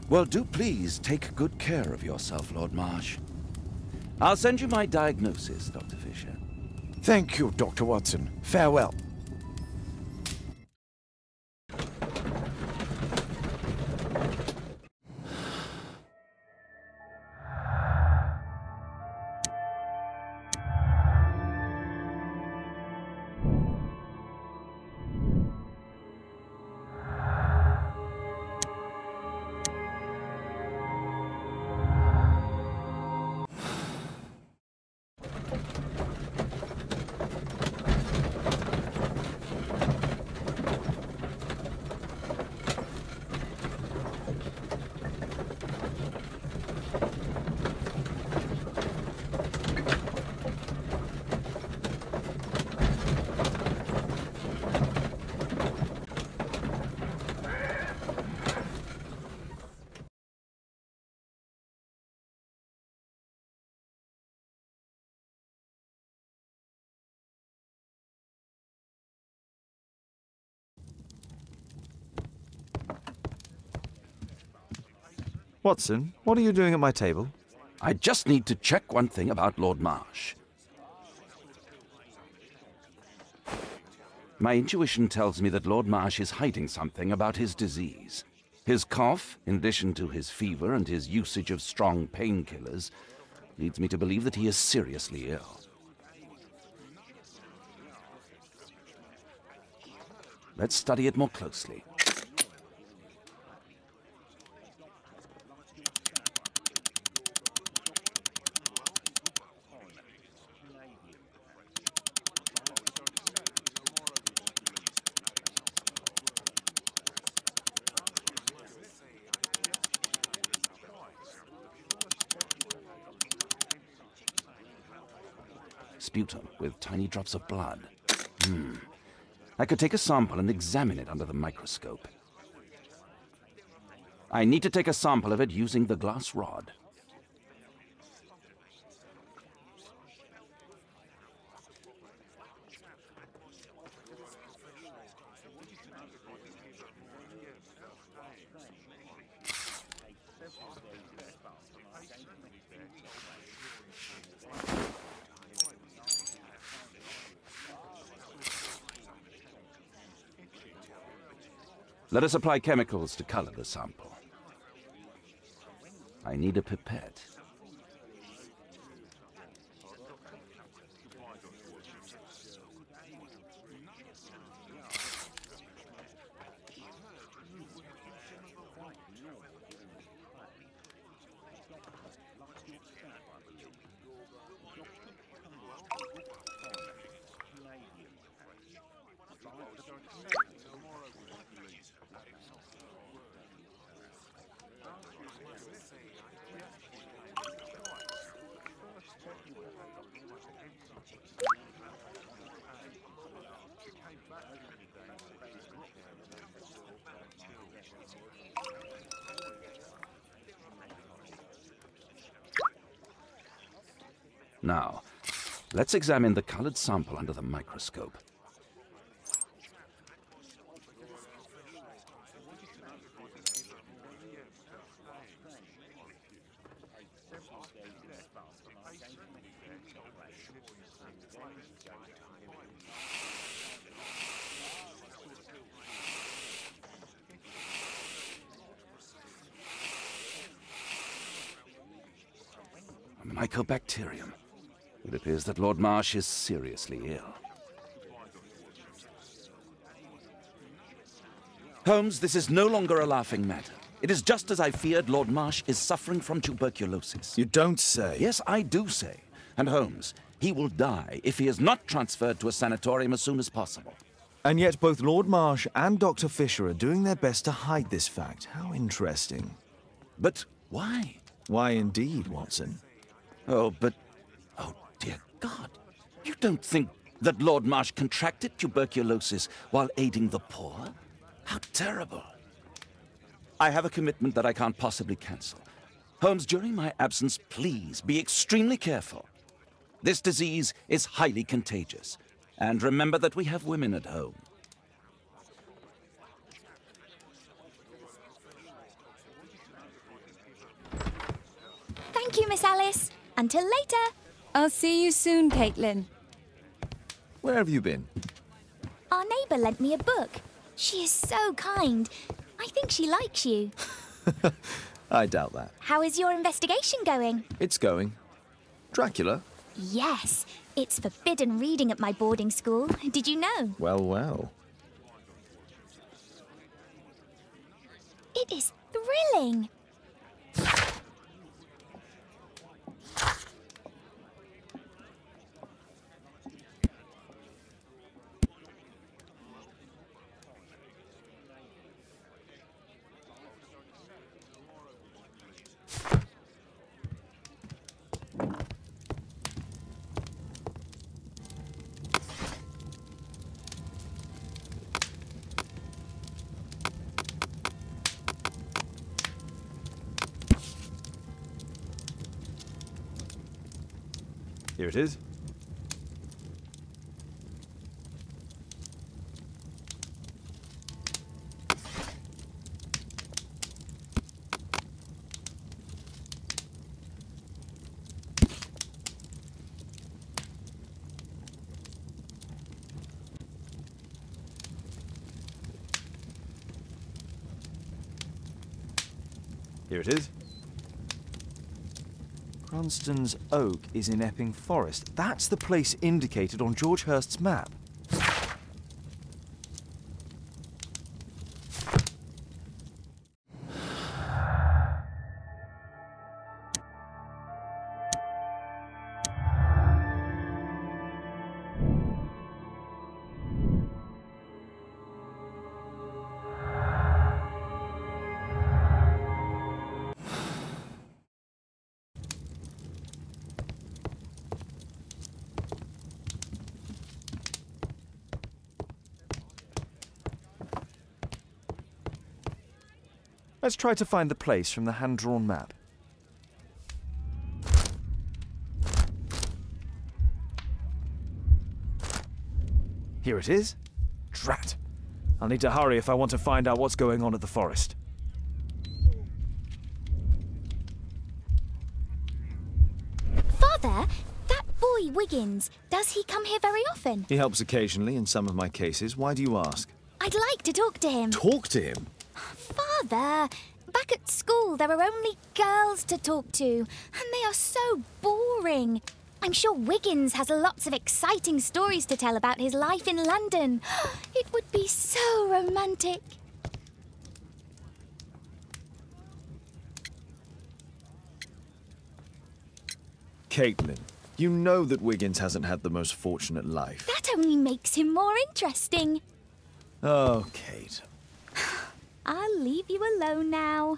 Well, do please take good care of yourself, Lord Marsh. I'll send you my diagnosis, Dr. Fisher. Thank you, Dr. Watson. Farewell. Watson, what are you doing at my table? I just need to check one thing about Lord Marsh. My intuition tells me that Lord Marsh is hiding something about his disease. His cough, in addition to his fever and his usage of strong painkillers, leads me to believe that he is seriously ill. Let's study it more closely. Sputum with tiny drops of blood. I could take a sample and examine it under the microscope. I need to take a sample of it using the glass rod. Let us apply chemicals to color the sample. I need a pipette. Now, let's examine the colored sample under the microscope. A mycobacterium. It appears that Lord Marsh is seriously ill. Holmes, this is no longer a laughing matter. It is just as I feared. Lord Marsh is suffering from tuberculosis. You don't say. Yes, I do say. And Holmes, he will die if he is not transferred to a sanatorium as soon as possible. And yet both Lord Marsh and Dr. Fisher are doing their best to hide this fact. How interesting. But why? Why indeed, Watson? Oh, but... Oh, dear God. You don't think that Lord Marsh contracted tuberculosis while aiding the poor? How terrible. I have a commitment that I can't possibly cancel. Holmes, during my absence, please be extremely careful. This disease is highly contagious. And remember that we have women at home. Thank you, Miss Alice. Until later. I'll see you soon, Caitlin. Where have you been? Our neighbour lent me a book. She is so kind. I think she likes you. I doubt that. How is your investigation going? It's going. Dracula? Yes. It's forbidden reading at my boarding school. Did you know? Well, well. It is thrilling. Here it is. Here it is. Cranston's Oak is in Epping Forest. That's the place indicated on George Hurst's map. Let's try to find the place from the hand-drawn map. Here it is. Drat. I'll need to hurry if I want to find out what's going on at the forest. Father, that boy Wiggins, does he come here very often? He helps occasionally in some of my cases. Why do you ask? I I'd like to talk to him. Talk to him? Father, back at school there are only girls to talk to, and they are so boring. I'm sure Wiggins has lots of exciting stories to tell about his life in London. It would be so romantic. Caitlin, you know that Wiggins hasn't had the most fortunate life. That only makes him more interesting. Oh, Kate. I'll leave you alone now.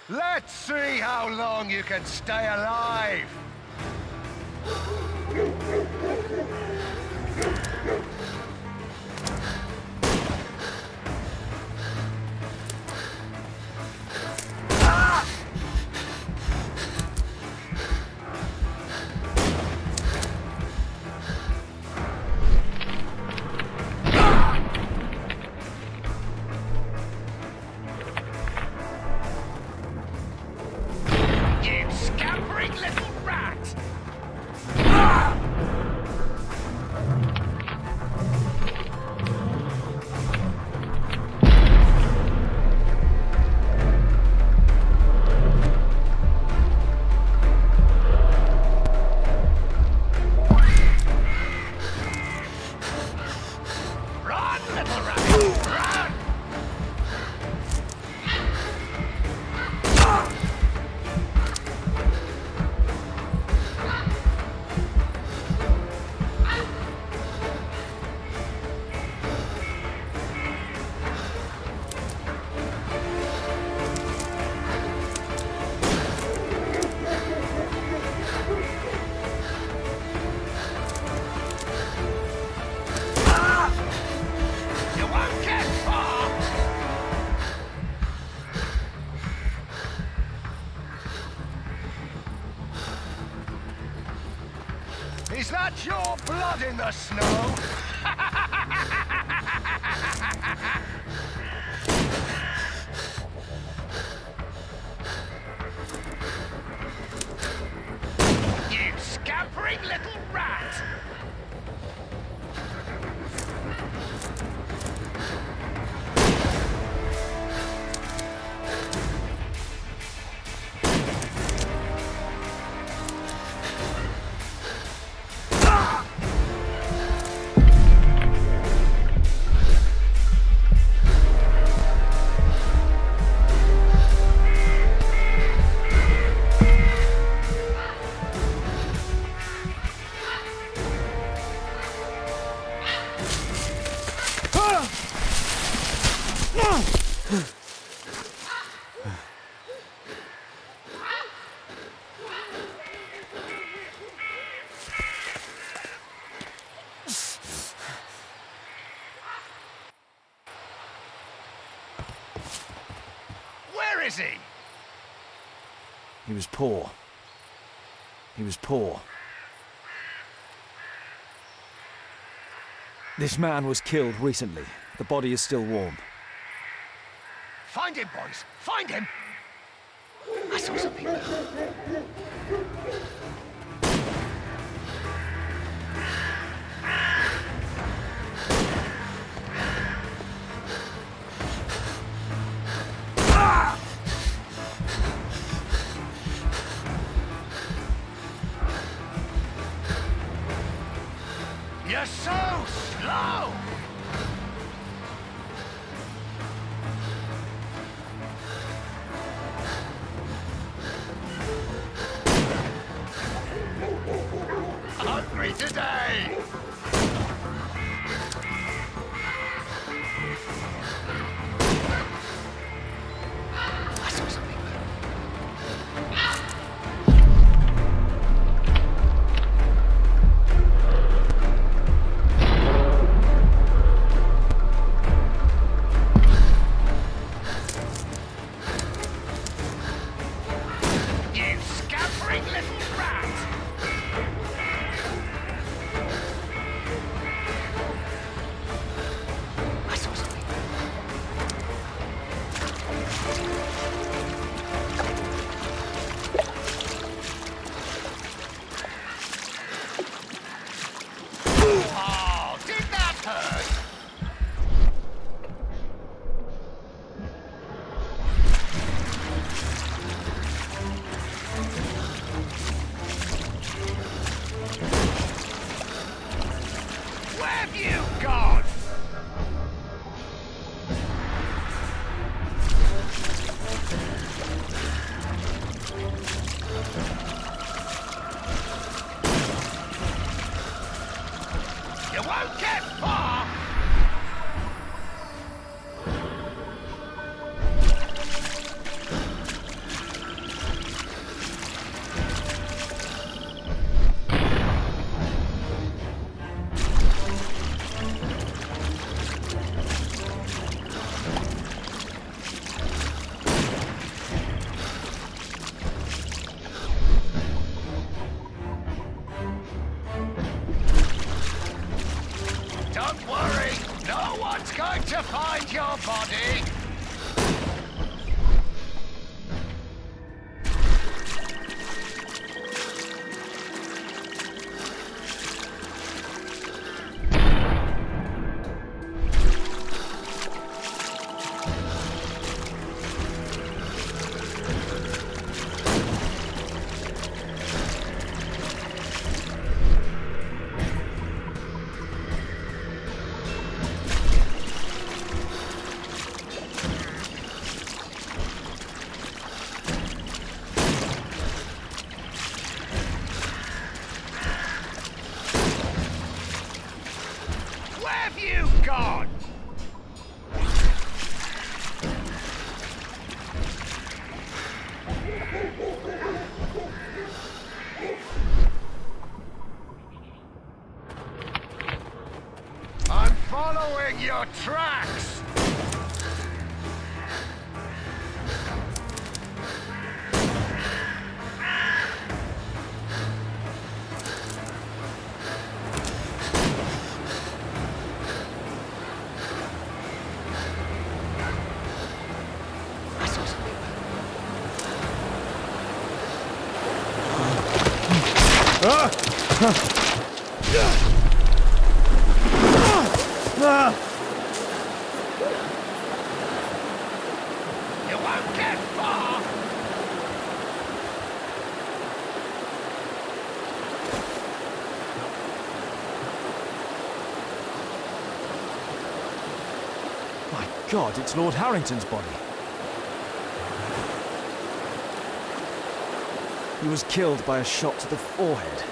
Let's see how long you can stay alive! You scampering little rat! Run, little rat! Run! You won't get far! Is that your blood in the snow? You scampering little rat! Where is he? He was poor. He was poor. This man was killed recently. The body is still warm. Find him, boys! Find him! I saw some people. You're so slow! Hungry today! I saw something. You scampering little rat! I saw something. Oh, did that hurt? Where have you gone? You won't get far! Don't worry, no one's going to find your body. Where have you gone? I'm following your tracks. I saw something. You won't get far. My God, it's Lord Harrington's body. He was killed by a shot to the forehead.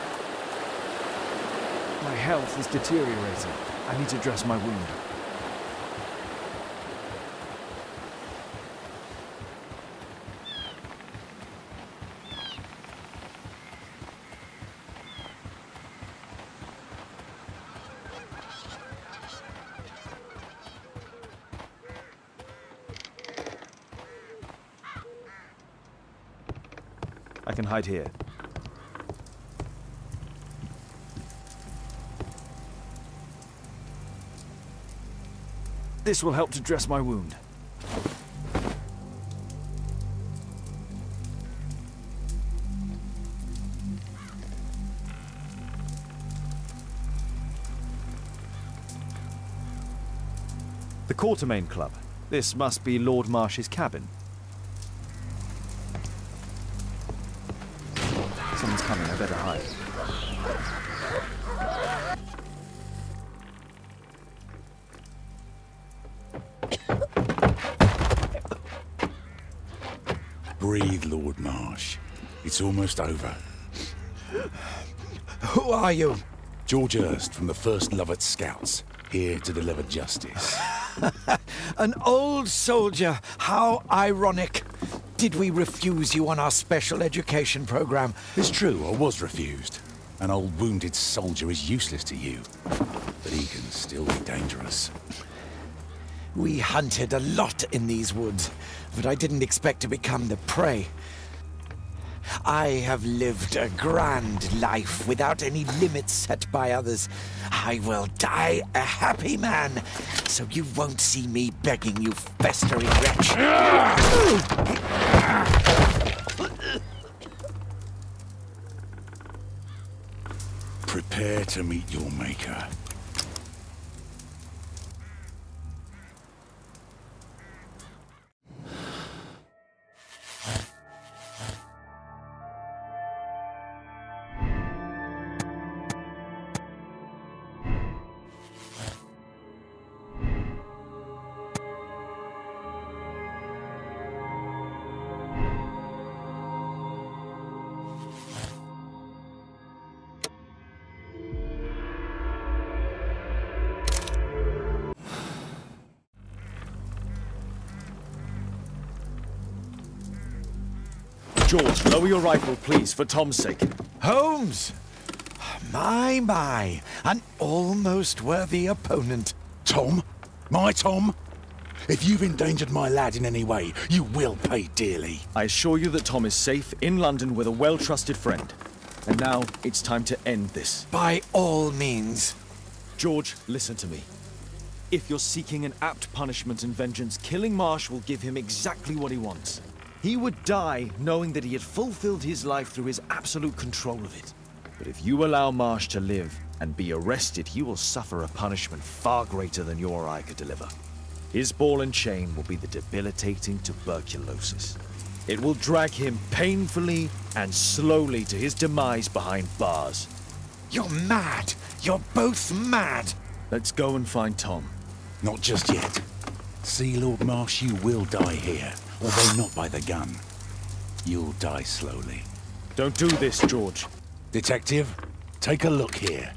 My health is deteriorating. I need to dress my wound. I can hide here. This will help to dress my wound. The Quartermain Club. This must be Lord Marsh's cabin. Someone's coming, I better hide. Breathe, Lord Marsh. It's almost over. Who are you? George Hurst from the 1st Lovett Scouts, here to deliver justice. An old soldier. How ironic. Did we refuse you on our special education program? It's true, I was refused. An old wounded soldier is useless to you, but he can still be dangerous. We hunted a lot in these woods, but I didn't expect to become the prey. I have lived a grand life without any limits set by others. I will die a happy man, so you won't see me begging, you festering wretch. Prepare to meet your maker. George, lower your rifle, please, for Tom's sake. Holmes! My, an almost worthy opponent. Tom? My Tom? If you've endangered my lad in any way, you will pay dearly. I assure you that Tom is safe in London with a well-trusted friend. And now, it's time to end this. By all means. George, listen to me. If you're seeking an apt punishment and vengeance, killing Marsh will give him exactly what he wants. He would die knowing that he had fulfilled his life through his absolute control of it. But if you allow Marsh to live and be arrested, he will suffer a punishment far greater than you or I could deliver. His ball and chain will be the debilitating tuberculosis. It will drag him painfully and slowly to his demise behind bars. You're mad! You're both mad! Let's go and find Tom. Not just yet. See, Lord Marsh, you will die here. Although not by the gun. You'll die slowly. Don't do this, George. Detective, take a look here.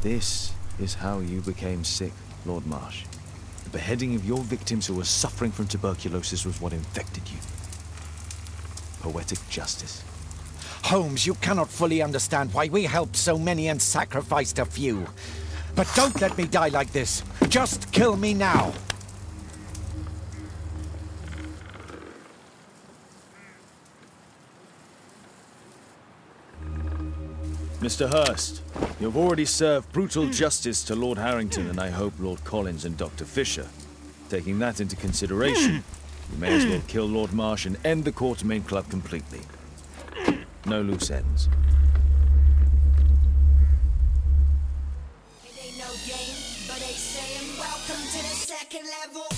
This is how you became sick, Lord Marsh. The beheading of your victims who were suffering from tuberculosis was what infected you. Poetic justice. Holmes, you cannot fully understand why we helped so many and sacrificed a few. But don't let me die like this. Just kill me now. Mr. Hurst, you've already served brutal justice to Lord Harrington and I hope Lord Collins and Dr. Fisher. Taking that into consideration, you may as well kill Lord Marsh and end the Quartermain Club completely. No loose ends. It ain't no game, but they saying welcome to the second level.